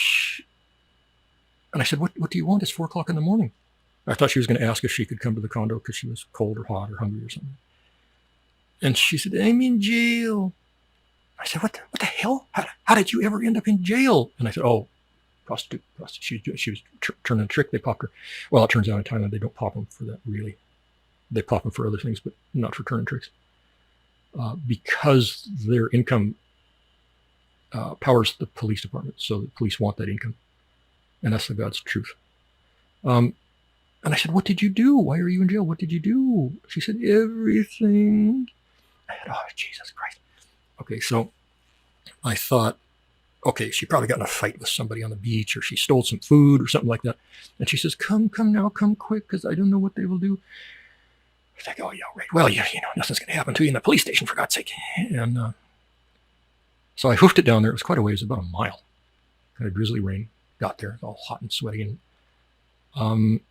I said, what do you want? It's 4 o'clock in the morning. I thought she was going to ask if she could come to the condo because she was cold or hot or hungry or something. And she said, I'm in jail. I said, what the hell? How did you ever end up in jail? And I said, oh, prostitute. She was turning a trick. They popped her. Well, it turns out in Thailand, they don't pop them for that, really. They pop them for other things, but not for turning tricks. Because their income powers the police department. So the police want that income. And that's the God's truth. And I said, what did you do? Why are you in jail? What did you do? She said, everything. I said, oh, Jesus Christ. Okay, so I thought, okay, she probably got in a fight with somebody on the beach, or she stole some food or something like that. And she says, come now, come quick, because I don't know what they will do. I was like, oh, yeah, right. Well, yeah, nothing's going to happen to you in the police station, for God's sake. And so I hoofed it down there. It was quite a ways, about a mile. Kind of drizzly rain. Got there, all hot and sweaty. And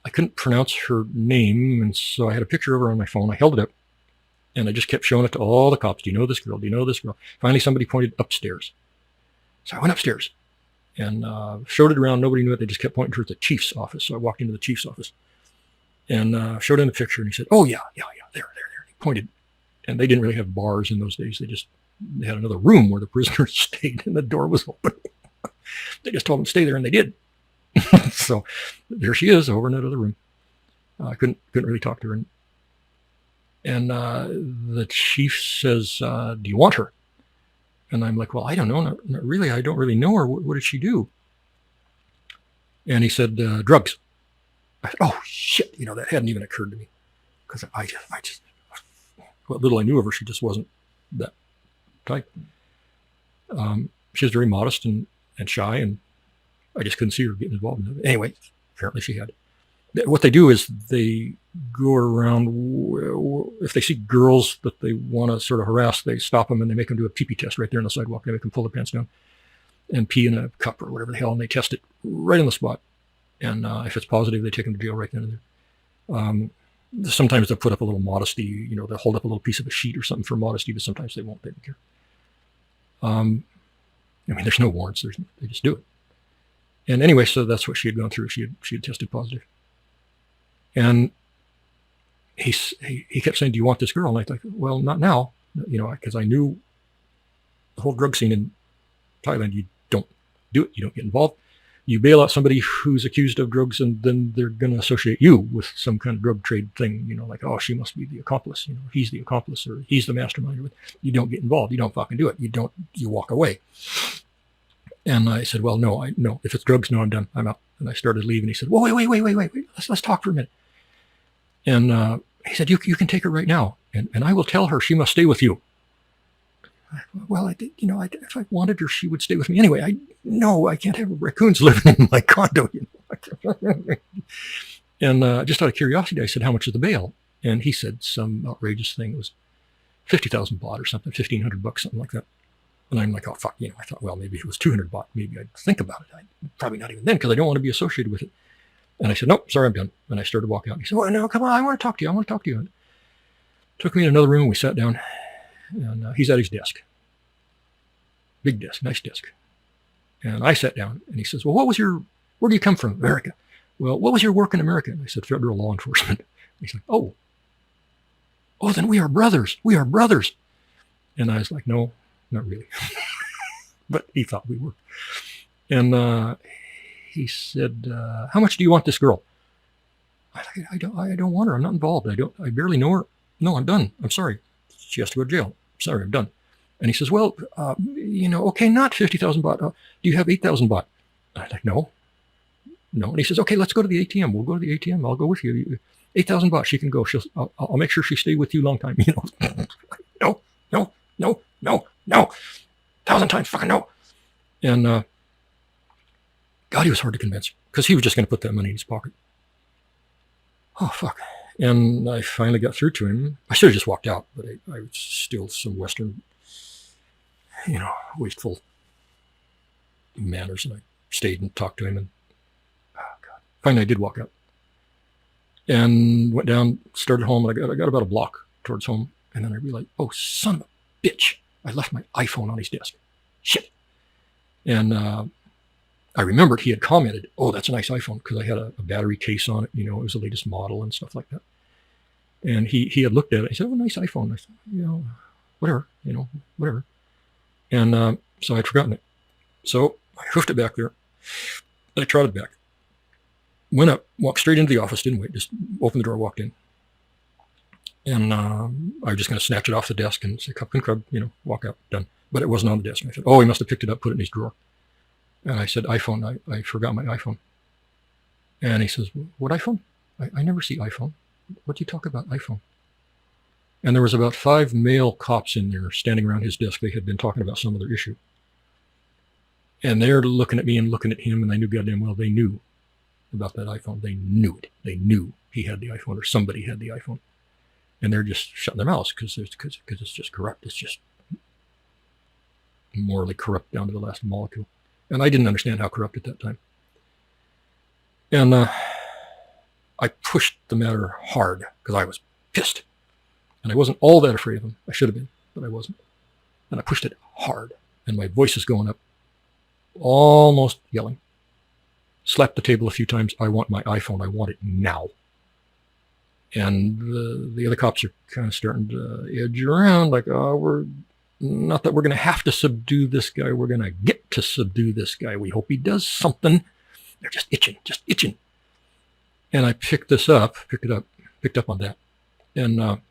I couldn't pronounce her name, and so I had a picture of her on my phone. I held it up, and I just kept showing it to all the cops. Do you know this girl? Do you know this girl? Finally, somebody pointed upstairs. So I went upstairs and showed it around. Nobody knew it. They just kept pointing towards the chief's office. So I walked into the chief's office and showed him the picture. And he said, oh, yeah, there. He pointed. And they didn't really have bars in those days. They had another room where the prisoners stayed, and the door was open. They just told them to stay there, and they did. So there she is over in that other room. I couldn't really talk to her. And the chief says, do you want her? And I'm like, well, I don't know. Not really. I don't really know her. What did she do? And he said, drugs. I said, oh, shit. That hadn't even occurred to me. Because I just, what little I knew of her, she just wasn't that type. She was very modest and shy, and I just couldn't see her getting involved in it. Anyway, apparently she had. What they do is they go around, if they see girls that they want to sort of harass, they stop them and they make them do a pee-pee test right there on the sidewalk. They make them pull their pants down and pee in a cup or whatever the hell, and they test it right on the spot. And if it's positive, they take them to jail right then and there. Sometimes they'll put up a little modesty, they'll hold up a little piece of a sheet or something for modesty, but sometimes they won't. They don't care. There's no warrants. They just do it. And anyway, so that's what she had gone through. She had tested positive. And he kept saying, do you want this girl? And I thought, well, not now, because I knew the whole drug scene in Thailand. You don't do it. You don't get involved. You bail out somebody who's accused of drugs, and then they're going to associate you with some kind of drug trade thing, like, oh, she must be the accomplice, he's the accomplice, or he's the mastermind. You don't get involved. You don't fucking do it. You walk away. And I said, well, no, if it's drugs, no, I'm done. I'm out. And I started leaving. He said, well, wait. Let's talk for a minute. And he said, you can take her right now, and I will tell her she must stay with you. Well, if I wanted her, she would stay with me anyway. I can't have raccoons living in my condo. And just out of curiosity, I said, how much is the bail? And he said some outrageous thing. It was 50,000 baht or something, 1,500 bucks, something like that. And I'm like, oh, fuck, I thought, well, maybe if it was 200 baht, maybe I'd think about it. Probably not even then, because I don't want to be associated with it. And I said, nope, sorry, I'm done. And I started walking out. And he said, well, no, come on, I want to talk to you. And took me in another room. We sat down, and he's at his desk. Big desk, nice desk. And I sat down, and he says, well, where do you come from? America. Well, what was your work in America? And I said, federal law enforcement. And he's like, oh, then we are brothers. And I was like, no, not really. But he thought we were. And he said, how much do you want this girl? I don't want her. I'm not involved. I barely know her. No, I'm done. I'm sorry. She has to go to jail. Sorry, I'm done. And he says, well, okay, not 50,000 baht. Do you have 8,000 baht? I was like, no. And he says, okay, let's go to the ATM. We'll go to the ATM. I'll go with you. 8,000 baht. She can go. I'll make sure she stay with you a long time. No. 1,000 times fucking no. And God, he was hard to convince, because he was just going to put that money in his pocket. Oh, fuck. And I finally got through to him. I should have just walked out, but I was still some Western, wasteful manners. And I stayed and talked to him. And God. Finally, I did walk out and went down, started home. And I got about a block towards home. And then I realized, oh, son of a bitch. I left my iPhone on his desk. Shit. And I remembered he had commented, "Oh, that's a nice iPhone," because I had a battery case on it. It was the latest model and stuff like that. And he had looked at it. He said, "Oh, nice iPhone." I said, whatever, whatever. And so I'd forgotten it. So I hoofed it back there. I trotted back. Went up, walked straight into the office, didn't wait, just opened the door, walked in. And I was just going to snatch it off the desk and say, "Cup and crub," walk out, done. But it wasn't on the desk. And I said, "Oh, he must have picked it up, put it in his drawer." And I said, "iPhone, I forgot my iPhone." And he says, "What iPhone? I never see iPhone. What do you talk about, iPhone?" And there was about 5 male cops in there standing around his desk. They had been talking about some other issue. And they're looking at me and looking at him, and I knew goddamn well they knew about that iPhone. They knew it. They knew he had the iPhone or somebody had the iPhone. And they're just shutting their mouths because it's just corrupt. It's just morally corrupt down to the last molecule. And I didn't understand how corrupt at that time. And I pushed the matter hard because I was pissed. And I wasn't all that afraid of him. I should have been, but I wasn't. And I pushed it hard. And my voice is going up, almost yelling. Slapped the table a few times. "I want my iPhone. I want it now." And the other cops are kind of starting to edge around like, "Oh, we're not that we're going to have to subdue this guy. We're going to get to subdue this guy. We hope he does something." They're just itching. And I picked it up on that. And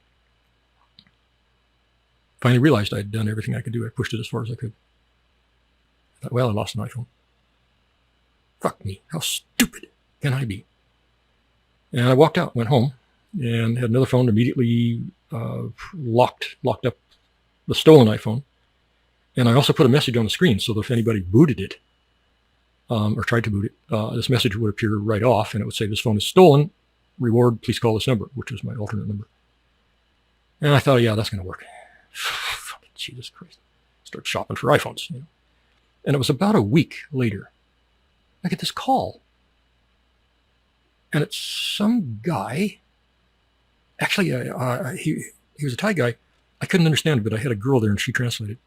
finally realized I'd done everything I could do. I pushed it as far as I could. I thought, well, I lost an iPhone. Fuck me. How stupid can I be? And I walked out, went home, and had another phone, immediately locked up the stolen iPhone. And I also put a message on the screen so that if anybody booted it or tried to boot it, this message would appear right off, and it would say, "This phone is stolen. Reward, please call this number," which was my alternate number. And I thought, yeah, that's going to work. Jesus Christ. Start shopping for iPhones. And it was about a week later, I get this call. And it's some guy. Actually, he was a Thai guy. I couldn't understand it, but I had a girl there and she translated.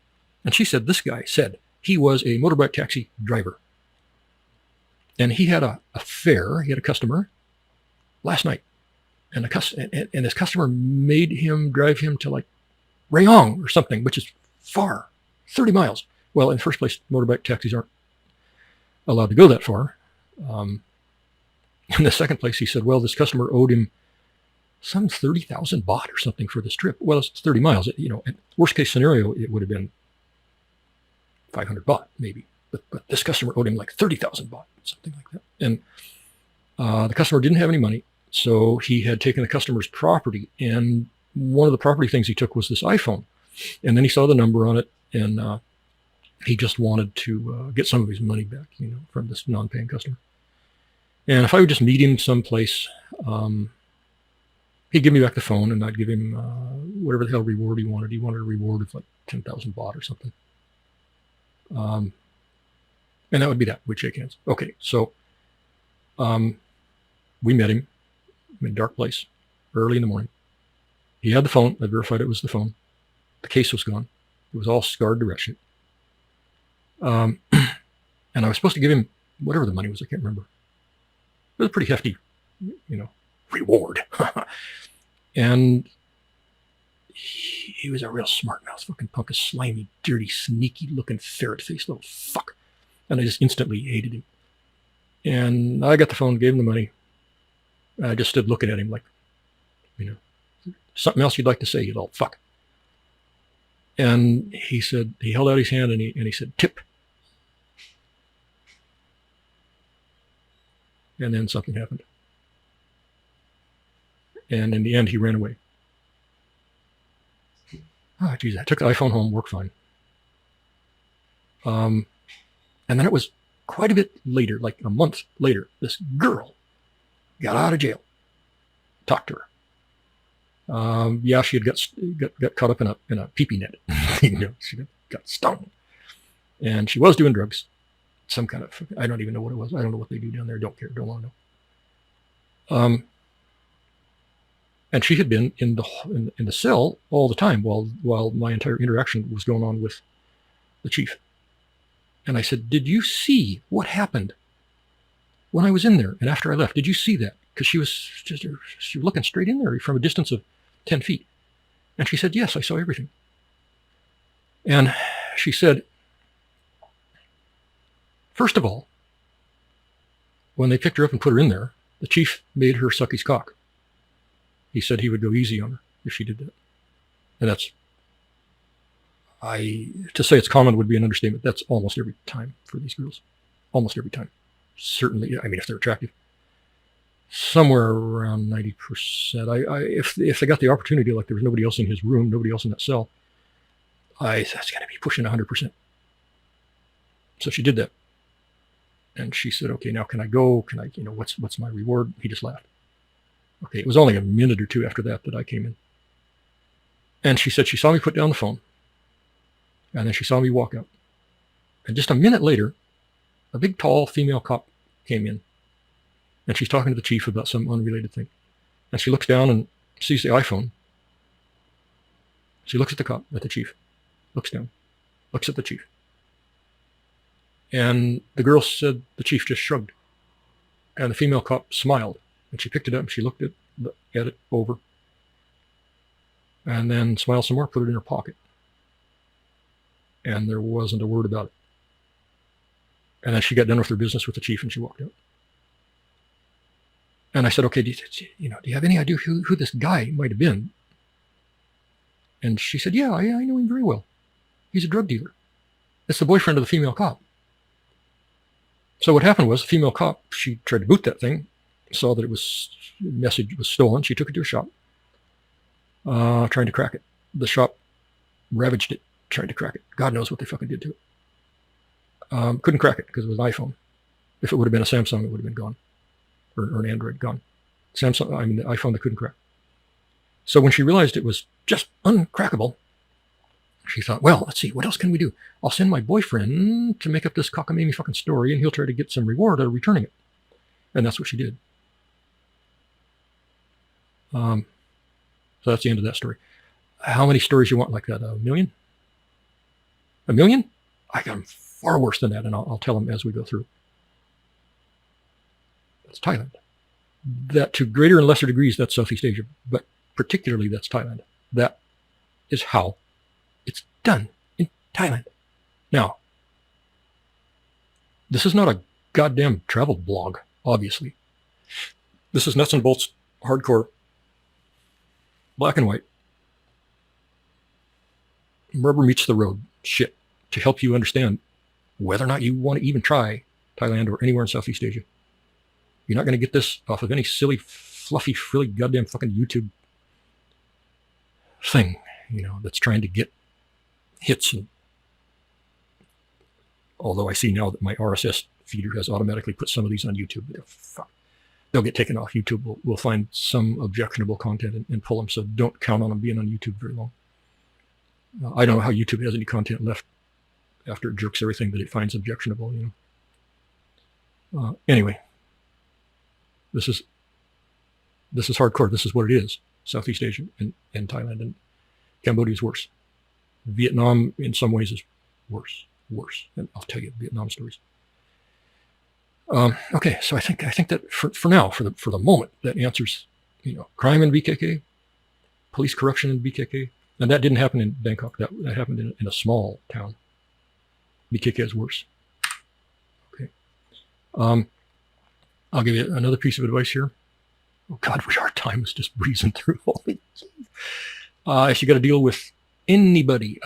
And she said, this guy said he was a motorbike taxi driver. And he had a fare, he had a customer last night. And this customer made him drive him to like Rayong or something, which is far, 30 miles. Well, in the first place, motorbike taxis aren't allowed to go that far. In the second place, he said, well, this customer owed him some 30,000 baht or something for this trip. Well, it's 30 miles. At worst case scenario, it would have been 500 baht maybe. But this customer owed him like 30,000 baht, something like that. And the customer didn't have any money. So he had taken the customer's property. And one of the property things he took was this iPhone. And then he saw the number on it. And he just wanted to get some of his money back, from this non-paying customer. And if I would just meet him someplace, he'd give me back the phone and I'd give him whatever the hell reward he wanted. He wanted a reward of like 10,000 baht or something. And that would be that. We'd shake hands. Okay, so we met him in a dark place early in the morning. He had the phone. I verified it was the phone. The case was gone. It was all scarred to red shit. And I was supposed to give him whatever the money was. I can't remember. It was a pretty hefty, reward. And he was a real smart mouth fucking punk, a slimy, dirty, sneaky looking ferret face little fuck. And I just instantly hated him. And I got the phone, gave him the money. I just stood looking at him like, something else you'd like to say, you little fuck. And he said, he held out his hand and he said, tip. And then something happened. And in the end, he ran away. Oh, geez, I took the iPhone home, worked fine. And then it was quite a bit later, like a month later, this girl got out of jail. Talked to her. Yeah, she had got caught up in a pee-pee net. She got stung. And she was doing drugs. Some kind of, I don't even know what it was. I don't know what they do down there. Don't care. Don't want to know. And she had been in the cell all the time while my entire interaction was going on with the chief. And I said, did you see what happened when I was in there and after I left? Did you see that? Because she was looking straight in there from a distance of 10 feet. And she said, yes, I saw everything. And she said, first of all, when they picked her up and put her in there, the chief made her suck his cock. He said he would go easy on her if she did that. And that's, to say it's common would be an understatement. That's almost every time for these girls. Almost every time. Certainly, I mean, if they're attractive. Somewhere around 90%. If they got the opportunity, like there was nobody else in his room, nobody else in that cell, that's going to be pushing 100%. So she did that. And she said, okay, now can I go? Can I, what's my reward? He just laughed. Okay, it was only a minute or two after that I came in. And she said she saw me put down the phone. And then she saw me walk out. And just a minute later, a big, tall female cop came in. And she's talking to the chief about some unrelated thing. And she looks down and sees the iPhone. She looks at the chief, looks down, looks at the chief. And the girl said the chief just shrugged. And the female cop smiled. And she picked it up and she looked at it over. And then smiled some more, put it in her pocket. And there wasn't a word about it. And then she got done with her business with the chief and she walked out. And I said, okay, do you have any idea who this guy might have been? And she said, yeah, I know him very well. He's a drug dealer. It's the boyfriend of the female cop. So what happened was the female cop, she tried to boot that thing, saw that the message was stolen. She took it to a shop, trying to crack it. The shop ravaged it, tried to crack it. God knows what they fucking did to it. Couldn't crack it because it was an iPhone. If it would have been a Samsung, it would have been gone. Or an Android, gone. The iPhone they couldn't crack. So when she realized it was just uncrackable, she thought, well, let's see, what else can we do? I'll send my boyfriend to make up this cockamamie fucking story and he'll try to get some reward out of returning it. And that's what she did. So that's the end of that story. How many stories you want like that? 1 million? 1 million? I got them far worse than that, and I'll tell them as we go through. That's Thailand. That to greater and lesser degrees, that's Southeast Asia, but particularly that's Thailand. That is how it's done in Thailand. Now, this is not a goddamn travel blog, obviously. This is nuts and bolts, hardcore, black and white, rubber meets the road shit to help you understand whether or not you want to even try Thailand or anywhere in Southeast Asia. You're not going to get this off of any silly, fluffy, frilly, goddamn fucking YouTube thing, that's trying to get hits. And although I see now that my RSS feeder has automatically put some of these on YouTube, but they'll get taken off. YouTube will find some objectionable content and pull them, so don't count on them being on YouTube very long. I don't know how YouTube has any content left after it jerks everything that it finds objectionable, Anyway, this is hardcore. This is what it is. Southeast Asia and Thailand, and Cambodia is worse. Vietnam in some ways is worse. And I'll tell you Vietnam stories. Okay, so I think that for now, for the moment, that answers, crime in BKK, police corruption in BKK, and that didn't happen in Bangkok. That happened in a small town. BKK is worse. Okay. I'll give you another piece of advice here. Oh God, our time is just breezing through. Holy jeez. If you got to deal with anybody,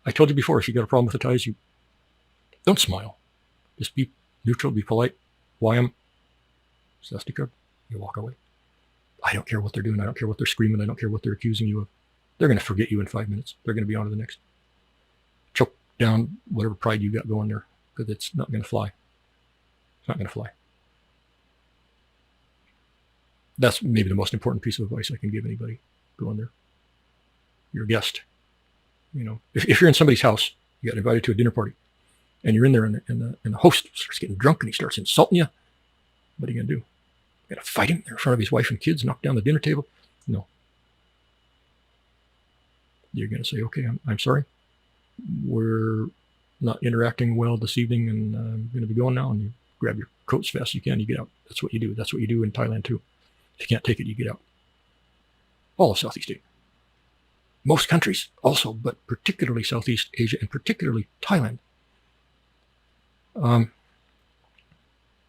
I told you before, if you got a problem with the Thais, you don't smile. Just be neutral, be polite. Why am Sastika? You walk away. I don't care what they're doing. I don't care what they're screaming. I don't care what they're accusing you of. They're going to forget you in 5 minutes. They're going to be on to the next. Choke down whatever pride you got going there, because it's not going to fly. It's not going to fly. That's maybe the most important piece of advice I can give anybody going there. You're a guest. If you're in somebody's house, you got invited to a dinner party, and you're in there, and the host starts getting drunk and he starts insulting you. What are you going to do? You got to fight him in front of his wife and kids, knock down the dinner table? No. You're going to say, okay, I'm sorry. We're not interacting well this evening, and I'm going to be going now, and you grab your coat as fast as you can, you get out. That's what you do. That's what you do in Thailand too. If you can't take it, you get out. All of Southeast Asia. Most countries also, but particularly Southeast Asia and particularly Thailand.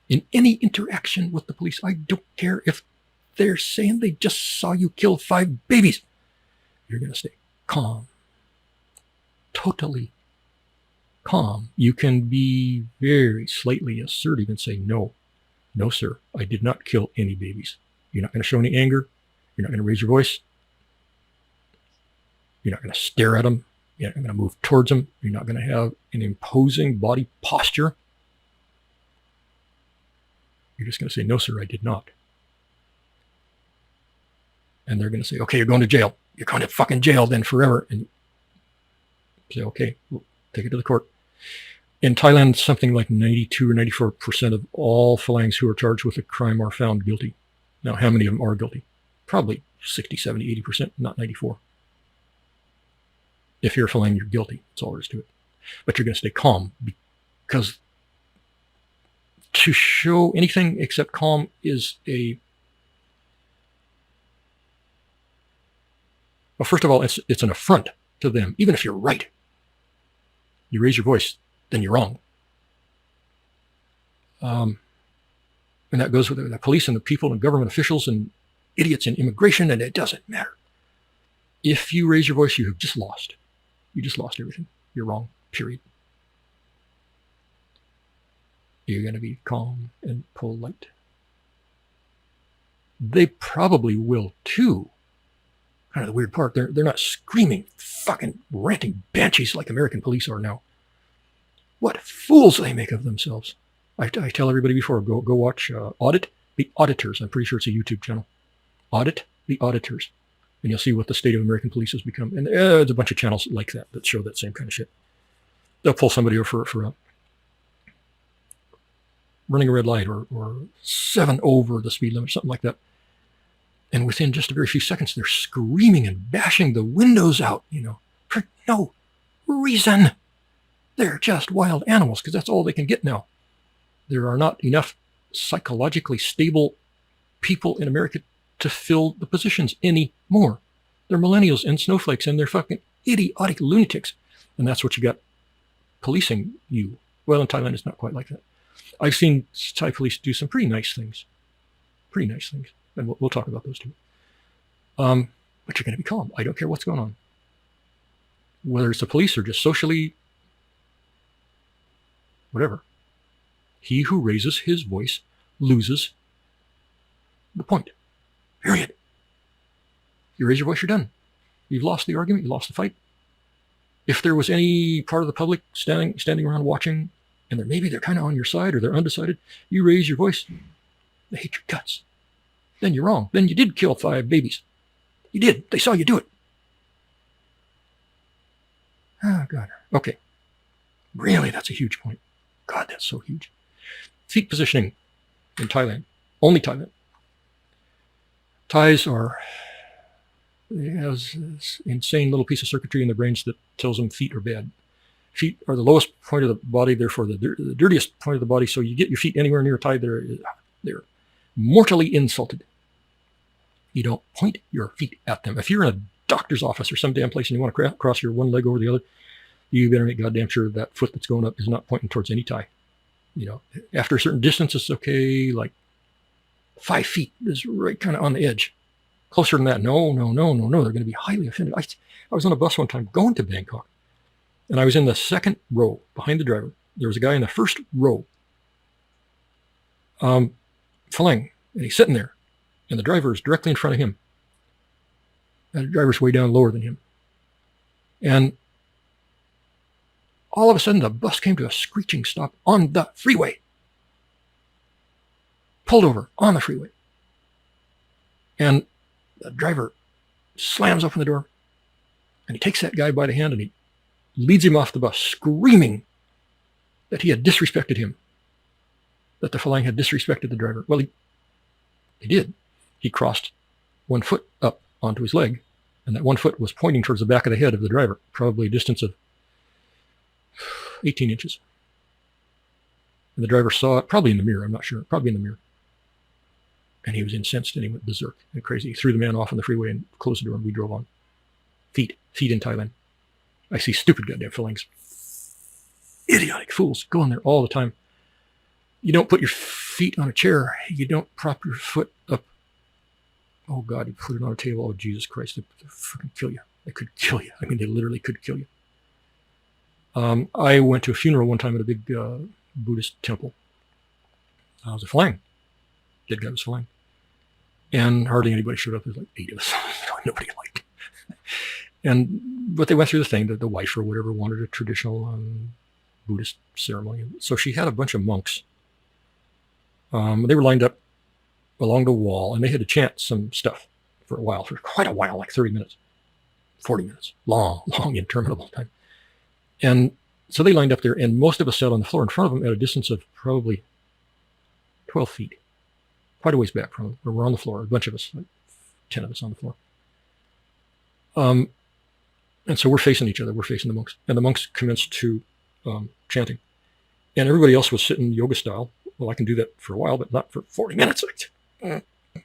In any interaction with the police, I don't care if they're saying they just saw you kill 5 babies. You're going to stay calm. Totally calm. You can be very slightly assertive and say, no, sir, I did not kill any babies. You're not going to show any anger. You're not going to raise your voice. You're not going to stare at them. You're not going to move towards them. You're not going to have an imposing body posture. You're just going to say, no, sir, I did not. And they're going to say, okay, you're going to jail. You're going to fucking jail then forever. And say, okay, we'll take it to the court. In Thailand, something like 92 or 94% of all Phalangs who are charged with a crime are found guilty. Now, how many of them are guilty? Probably 60, 70, 80%, not 94. If you're a Phalang, you're guilty. That's all there is to it. But you're going to stay calm, because to show anything except calm is well, first of all, it's an affront to them. Even if you're right, you raise your voice, then you're wrong. And that goes with the police and the people and government officials and idiots in immigration, and it doesn't matter. If you raise your voice, you have just lost. You just lost everything. You're wrong, period. You're going to be calm and polite. They probably will too. Kind of the weird part, they're not screaming, fucking ranting banshees like American police are now. What fools they make of themselves. I tell everybody before, go watch Audit the Auditors. I'm pretty sure it's a YouTube channel. Audit the Auditors. And you'll see what the state of American police has become. And there's a bunch of channels like that show that same kind of shit. They'll pull somebody over for running a red light or 7 over the speed limit, something like that. And within just a very few seconds, they're screaming and bashing the windows out, for no reason. They're just wild animals, because that's all they can get now. There are not enough psychologically stable people in America to fill the positions anymore. They're millennials and snowflakes, and they're fucking idiotic lunatics. And that's what you got policing you. Well, in Thailand, it's not quite like that. I've seen Thai police do some pretty nice things. And we'll talk about those too. But you're going to be calm. I don't care what's going on. Whether it's the police or just socially, whatever. He who raises his voice loses the point. Period. You raise your voice, you're done. You've lost the argument. You lost the fight. If there was any part of the public standing around watching, and they're kind of on your side or they're undecided, you raise your voice. They hate your guts. Then you're wrong. Then you did kill 5 babies. You did. They saw you do it. Oh, God. Okay. Really, that's a huge point. God, that's so huge. Feet positioning in Thailand. Only Thailand. Thais has this insane little piece of circuitry in their brains that tells them feet are bad. Feet are the lowest point of the body, therefore the dirtiest point of the body. So you get your feet anywhere near a Thai, they're mortally insulted. You don't point your feet at them. If you're in a doctor's office or some damn place and you want to cross your one leg over the other, you better make goddamn sure that foot that's going up is not pointing towards any Thai. After a certain distance, it's okay. Like 5 feet is right kind of on the edge. Closer than that, no. They're going to be highly offended. I was on a bus one time going to Bangkok, and I was in the second row behind the driver. There was a guy in the first row, Phalang, and he's sitting there, and the driver is directly in front of him. And the driver's way down lower than him. And all of a sudden, the bus came to a screeching stop on the freeway. Pulled over on the freeway. And the driver slams open the door, and he takes that guy by the hand and he leads him off the bus, screaming that he had disrespected him, that the Phalang had disrespected the driver. Well, he did. He crossed 1 foot up onto his leg, and that 1 foot was pointing towards the back of the head of the driver, probably a distance of 18 inches. And the driver saw it, probably in the mirror, I'm not sure, probably in the mirror. And he was incensed and he went berserk and crazy. He threw the man off on the freeway and closed the door and we drove on. Feet in Thailand. I see stupid goddamn fillings. Idiotic fools going there all the time. You don't put your feet on a chair. You don't prop your foot up. Oh God, you put it on a table. Oh Jesus Christ, they freaking kill you. They could kill you. I mean, they literally could kill you. I went to a funeral one time at a big Buddhist temple. I was flying. Dead guy was flying. And hardly anybody showed up. There was like 8 of us. Nobody liked. But they went through the thing that the wife or whatever wanted a traditional Buddhist ceremony. So she had a bunch of monks. They were lined up along the wall and they had to chant some stuff for quite a while, like 30 minutes, 40 minutes, long, interminable time. And so they lined up there and most of us sat on the floor in front of them at a distance of probably 12 feet, quite a ways back from them, where we're on the floor, a bunch of us, like 10 of us on the floor. And so we're facing each other, we're facing the monks. And the monks commenced to chanting. And everybody else was sitting yoga style. Well, I can do that for a while, but not for 40 minutes. I'm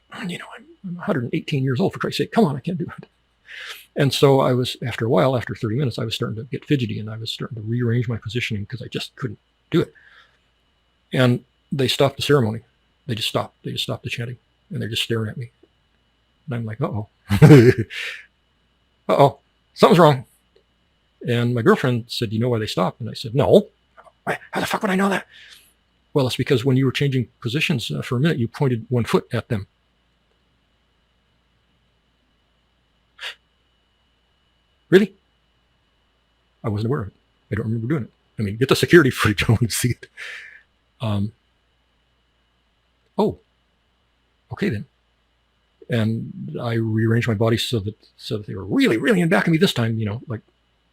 118 years old, for Christ's sake. Come on, I can't do it. And so I was, after a while, after 30 minutes, I was starting to get fidgety and I was starting to rearrange my positioning because I just couldn't do it. And they stopped the ceremony. They just stopped the chanting and they're just staring at me. And I'm like, uh-oh. Uh-oh, something's wrong. And my girlfriend said, do you know why they stopped? And I said, no. How the fuck would I know that? Well, it's because when you were changing positions for a minute, you pointed one foot at them. Really? I wasn't aware of it. I don't remember doing it. I mean, get the security footage. I want to see it. Oh, okay then. And I rearranged my body so that they were really, really in back of me this time, like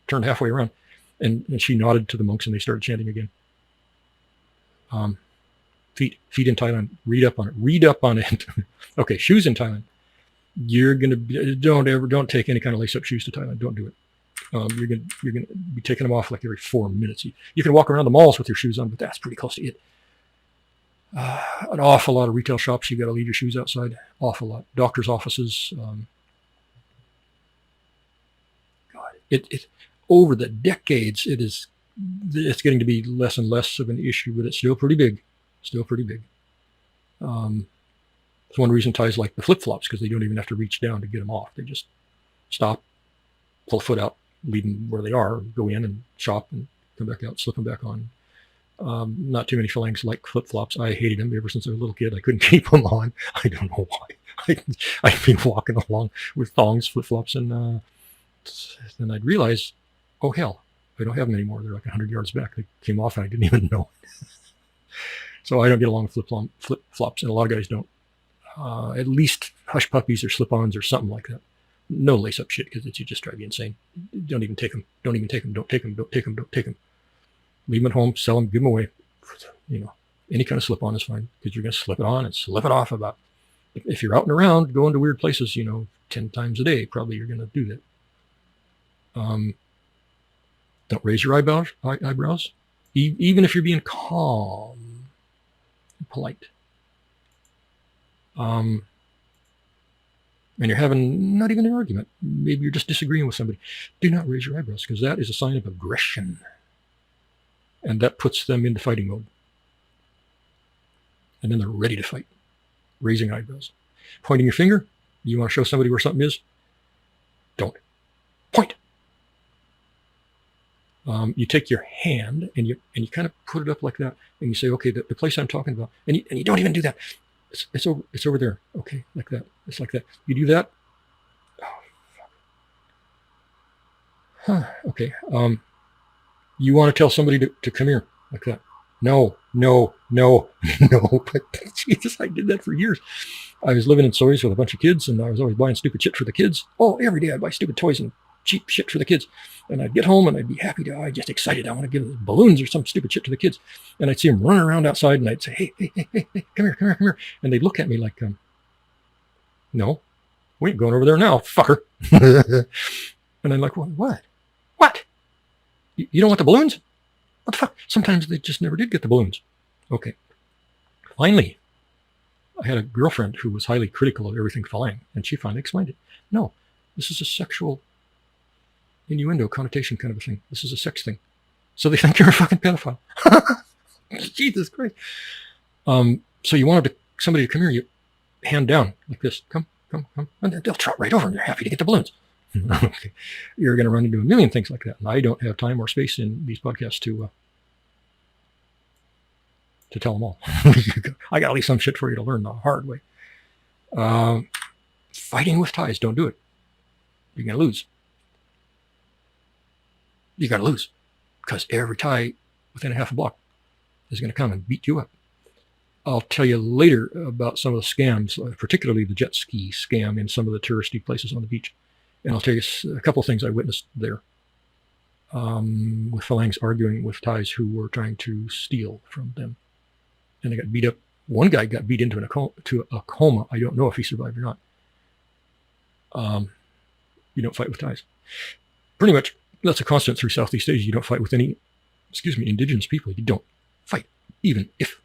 turned halfway around. And she nodded to the monks and they started chanting again. Feet in Thailand. Read up on it. Okay, shoes in Thailand. You're gonna don't take any kind of lace-up shoes to Thailand. Don't do it. You're gonna be taking them off like every 4 minutes. You can walk around the malls with your shoes on, but that's pretty close to it. An awful lot of retail shops, you got to leave your shoes outside. Awful lot. Doctors' offices. God, it over the decades, it's getting to be less and less of an issue, but it's still pretty big. It's one reason Thais like the flip-flops, because they don't even have to reach down to get them off. They just stop, pull a foot out, leave them where they are, go in and shop and come back out, slip them back on. Not too many fillings like flip-flops. I hated them ever since I was a little kid. I couldn't keep them on. I don't know why. I'd be walking along with thongs, flip-flops, and then I'd realize, oh hell, I don't have them anymore. They're like 100 yards back. They came off and I didn't even know. So I don't get along with flip-flops, and a lot of guys don't. At least hush puppies or slip-ons or something like that. No lace-up shit, because it just drive you insane. Don't even take them. Don't take them. Leave them at home, sell them, give them away. Any kind of slip-on is fine, because you're going to slip it on and slip it off about. If you're out and around, going to weird places, 10 times a day, probably you're going to do that. Don't raise your eyebrows, even if you're being calm and polite. And you're having not even an argument. Maybe you're just disagreeing with somebody. Do not raise your eyebrows, because that is a sign of aggression. And that puts them into fighting mode. And then they're ready to fight. Raising eyebrows. Pointing your finger. You want to show somebody where something is? Don't. Point. You take your hand and you kind of put it up like that, and you say, okay, the place I'm talking about, and you don't even do that. It's over there. Okay, like that. It's like that. You do that. Oh, okay. You want to tell somebody to come here like that? No. But Jesus, I did that for years. I was living in Soys with a bunch of kids, and I was always buying stupid shit for the kids. Oh, every day I'd buy stupid toys and cheap shit for the kids. And I'd get home and I'd be happy I just excited. I want to give balloons or some stupid shit to the kids. And I'd see them running around outside and I'd say, hey, come here. And they'd look at me like, no, we ain't going over there now, fucker. And I'm like, what? You don't want the balloons? What the fuck? Sometimes they just never did get the balloons. Okay. Finally, I had a girlfriend who was highly critical of everything Falang, and she finally explained it. No, this is a sexual innuendo connotation kind of a thing. This is a sex thing. So they think you're a fucking pedophile. Jesus Christ. So you wanted somebody to come here, you hand down like this. Come. And they'll trot right over and they're happy to get the balloons. Okay. You're going to run into a million things like that. And I don't have time or space in these podcasts to tell them all. I got at least some shit for you to learn the hard way. Fighting with Thais, don't do it. You're going to lose. You got to lose. Because every Thai within a half a block is going to come and beat you up. I'll tell you later about some of the scams, particularly the jet ski scam in some of the touristy places on the beach. And I'll tell you a couple of things I witnessed there. With Phalangs arguing with Thais who were trying to steal from them. And they got beat up. One guy got beat into a coma. I don't know if he survived or not. You don't fight with Thais. Pretty much, that's a constant through Southeast Asia. You don't fight with any, indigenous people. You don't fight, even if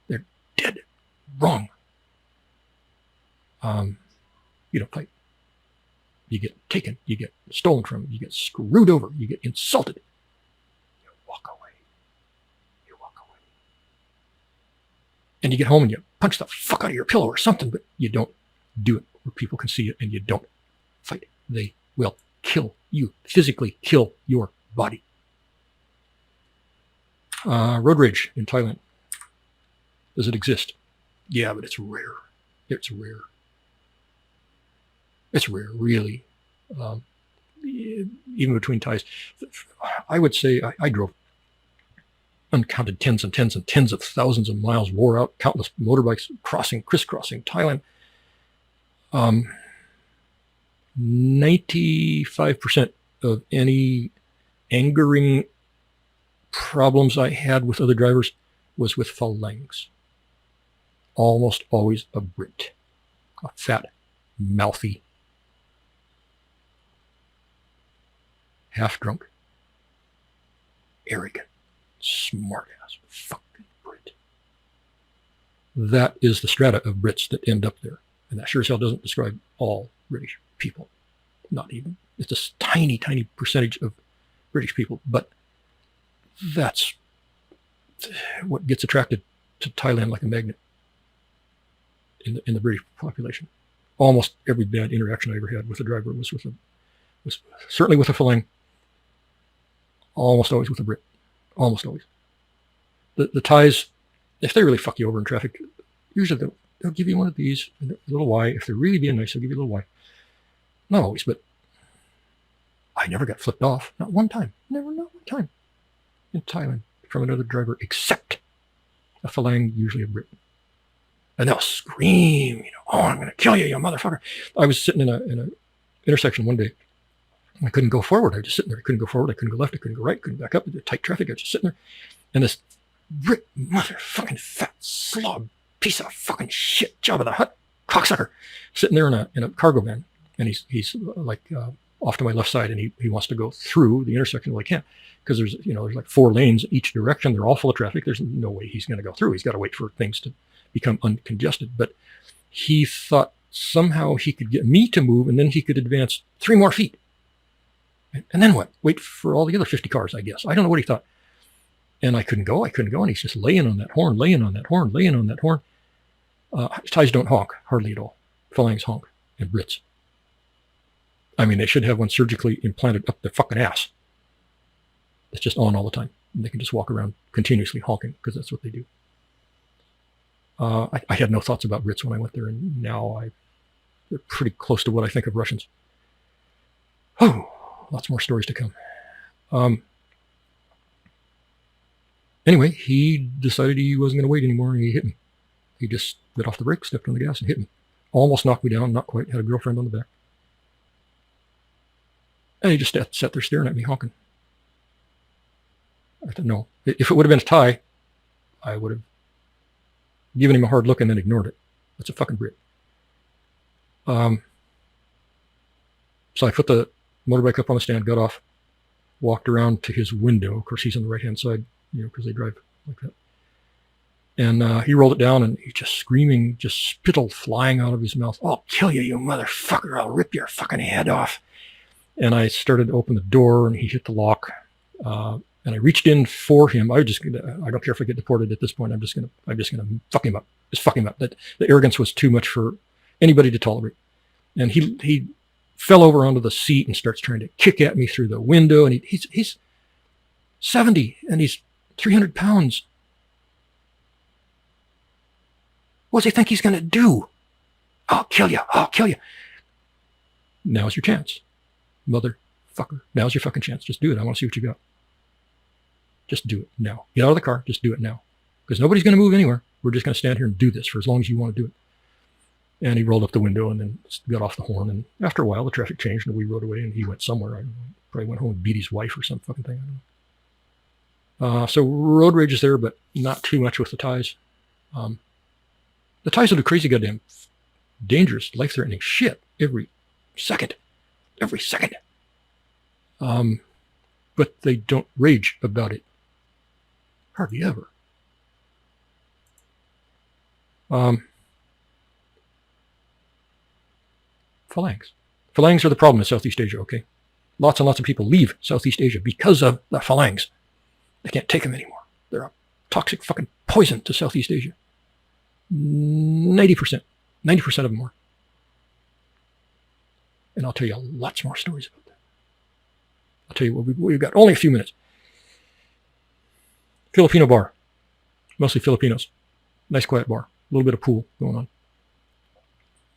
they're dead wrong. You don't fight. You get taken. You get stolen from. You get screwed over. You get insulted. You walk away. And you get home and you punch the fuck out of your pillow or something, but you don't do it where people can see it, and you don't fight. They will kill you, physically kill your body. Road rage in Thailand. Does it exist? Yeah, but it's rare. It's rare. It's rare, really. Even between Thais. I would say I drove uncounted tens and tens and tens of thousands of miles, wore out countless motorbikes, crisscrossing Thailand. 95% of any angering problems I had with other drivers was with Phalangs. Almost always a Brit. A fat, mouthy, half-drunk, arrogant, smart-ass fucking Brit. That is the strata of Brits that end up there. And that sure as hell doesn't describe all British people. Not even. It's a tiny, tiny percentage of British people. But that's what gets attracted to Thailand like a magnet in the British population. Almost every bad interaction I ever had with a driver was certainly with a Phalang. Almost always with a Brit. Almost always. The Thais, if they really fuck you over in traffic, usually they'll give you one of these, a little Y. If they're really being nice, they'll give you a little Y. Not always, but I never got flipped off. Not one time. Not one time in Thailand from another driver, except a Phalang, usually a Brit. And they'll scream, oh, I'm going to kill you, you motherfucker. I was sitting in a intersection one day. I couldn't go forward. I was just sitting there. I couldn't go forward. I couldn't go left. I couldn't go right. Couldn't back up. Tight traffic. I was just sitting there. And this Brit motherfucking fat slob piece of fucking shit, Jabba the Hutt cocksucker, sitting there in a cargo van. And he's like off to my left side, and he wants to go through the intersection. Well, he can't, because there's like 4 lanes each direction. They're all full of traffic. There's no way he's going to go through. He's got to wait for things to become uncongested. But he thought somehow he could get me to move, and then he could advance 3 more feet. And then what? Wait for all the other 50 cars, I guess. I don't know what he thought. And I couldn't go. And he's just laying on that horn. Thais don't honk, hardly at all. Phalangs honk, and Brits. I mean, they should have one surgically implanted up their fucking ass. It's just on all the time. And they can just walk around continuously honking, because that's what they do. I had no thoughts about Brits when I went there, and now they're pretty close to what I think of Russians. Oh, lots more stories to come. Anyway, he decided he wasn't going to wait anymore, and he hit me. He just got off the brake, stepped on the gas, and hit me. Almost knocked me down, not quite. Had a girlfriend on the back. And he just sat there staring at me, honking. I thought, no. If it would have been a Thai, I would have given him a hard look and then ignored it. That's a fucking Brit. So I put the motorbike up on the stand, got off, walked around to his window. Of course, he's on the right-hand side, because they drive like that. And he rolled it down, and he's just screaming, just spittle flying out of his mouth. I'll kill you, you motherfucker. I'll rip your fucking head off. And I started to open the door, and he hit the lock. And I reached in for him. I don't care if I get deported at this point. I'm just gonna fuck him up. Just fuck him up. That the arrogance was too much for anybody to tolerate. And he fell over onto the seat and starts trying to kick at me through the window. And he's 70 and he's 300 pounds. What does he think he's going to do? I'll kill you. I'll kill you. Now's your chance, motherfucker. Now's your fucking chance. Just do it. I want to see what you got. Just do it now. Get out of the car. Just do it now. Because nobody's going to move anywhere. We're just going to stand here and do this for as long as you want to do it. And he rolled up the window and then got off the horn. And after a while, the traffic changed and we rode away and he went somewhere. I don't know, probably went home and beat his wife or some fucking thing. I don't know. So road rage is there, but not too much with the Thais. The Thais will do crazy goddamn dangerous, life-threatening shit every second. Every second. But they don't rage about it. Hardly ever. Phalangs. Phalangs are the problem in Southeast Asia, okay? Lots and lots of people leave Southeast Asia because of the phalangs. They can't take them anymore. They're a toxic fucking poison to Southeast Asia. 90%. 90% of them are. And I'll tell you lots more stories about that. I'll tell you what we've got. Only a few minutes. Filipino bar. Mostly Filipinos. Nice quiet bar. A little bit of pool going on.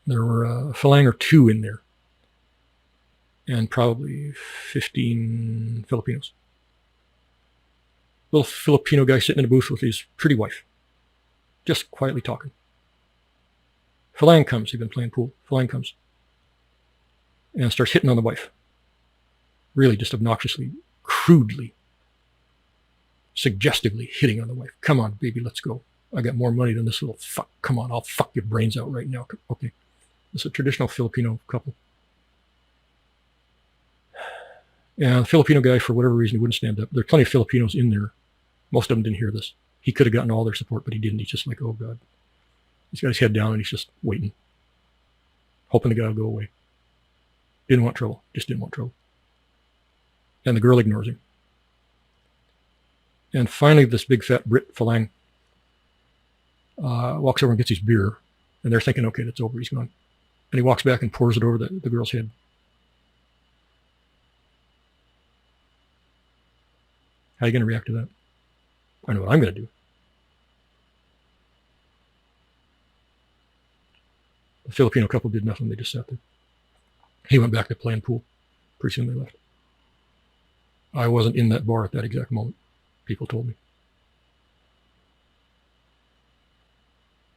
There were a phalang or two in there. And probably 15 Filipinos. Little Filipino guy sitting in a booth with his pretty wife. Just quietly talking. Phalang comes. He'd been playing pool. Phalang comes. And starts hitting on the wife. Really just obnoxiously, crudely, suggestively hitting on the wife. Come on, baby, let's go. I got more money than this little fuck. Come on, I'll fuck your brains out right now. Okay. It's a traditional Filipino couple. And the Filipino guy, for whatever reason, he wouldn't stand up. There are plenty of Filipinos in there. Most of them didn't hear this. He could have gotten all their support, but he didn't. He's just like, oh, God. He's got his head down, and he's just waiting, hoping the guy will go away. Didn't want trouble. Just didn't want trouble. And the girl ignores him. And finally, this big fat Brit phalang walks over and gets his beer. And they're thinking, okay, that's over. He's gone. And he walks back and pours it over the girl's head. How are you going to react to that? I know what I'm going to do. The Filipino couple did nothing. They just sat there. He went back to playing pool. Pretty soon they left. I wasn't in that bar at that exact moment. People told me.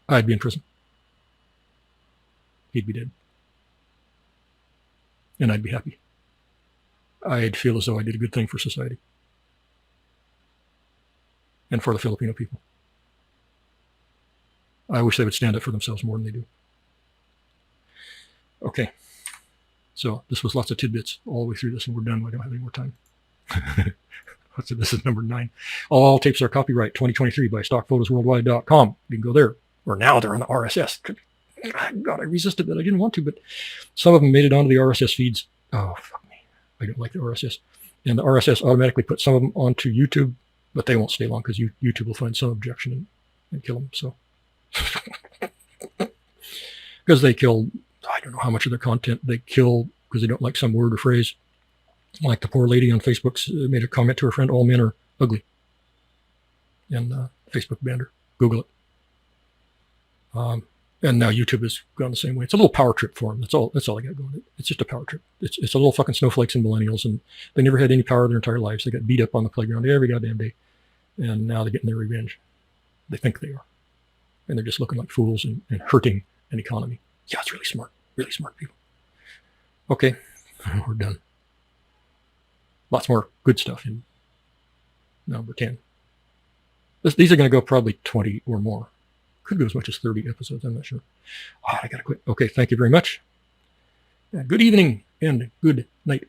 I'd be in prison. He'd be dead. And I'd be happy. I'd feel as though I did a good thing for society. And for the Filipino people. I wish they would stand up for themselves more than they do. Okay. So this was lots of tidbits all the way through this, and we're done. We don't have any more time. So this is number 9. All tapes are copyright 2023 by stockphotosworldwide.com. You can go there. Or now they're on the RSS. God, I resisted that. I didn't want to, but some of them made it onto the RSS feeds. Oh, fuck me. I don't like the RSS. And the RSS automatically puts some of them onto YouTube, but they won't stay long because YouTube will find some objection and kill them. So, because they kill, I don't know how much of their content they kill because they don't like some word or phrase. Like the poor lady on Facebook made a comment to her friend, all men are ugly. And Facebook banned her. Google it. And now YouTube has gone the same way. It's a little power trip for them. That's all I got going. It's just a power trip. It's a little fucking snowflakes and millennials, and they never had any power their entire lives. They got beat up on the playground every goddamn day. And now they're getting their revenge. They think they are. And they're just looking like fools and hurting an economy. Yeah, it's really smart people. Okay, we're done. Lots more good stuff in number 10. These are going to go probably 20 or more. Could go as much as 30 episodes. I'm not sure. Oh, I got to quit. Okay, thank you very much. Good evening and good night.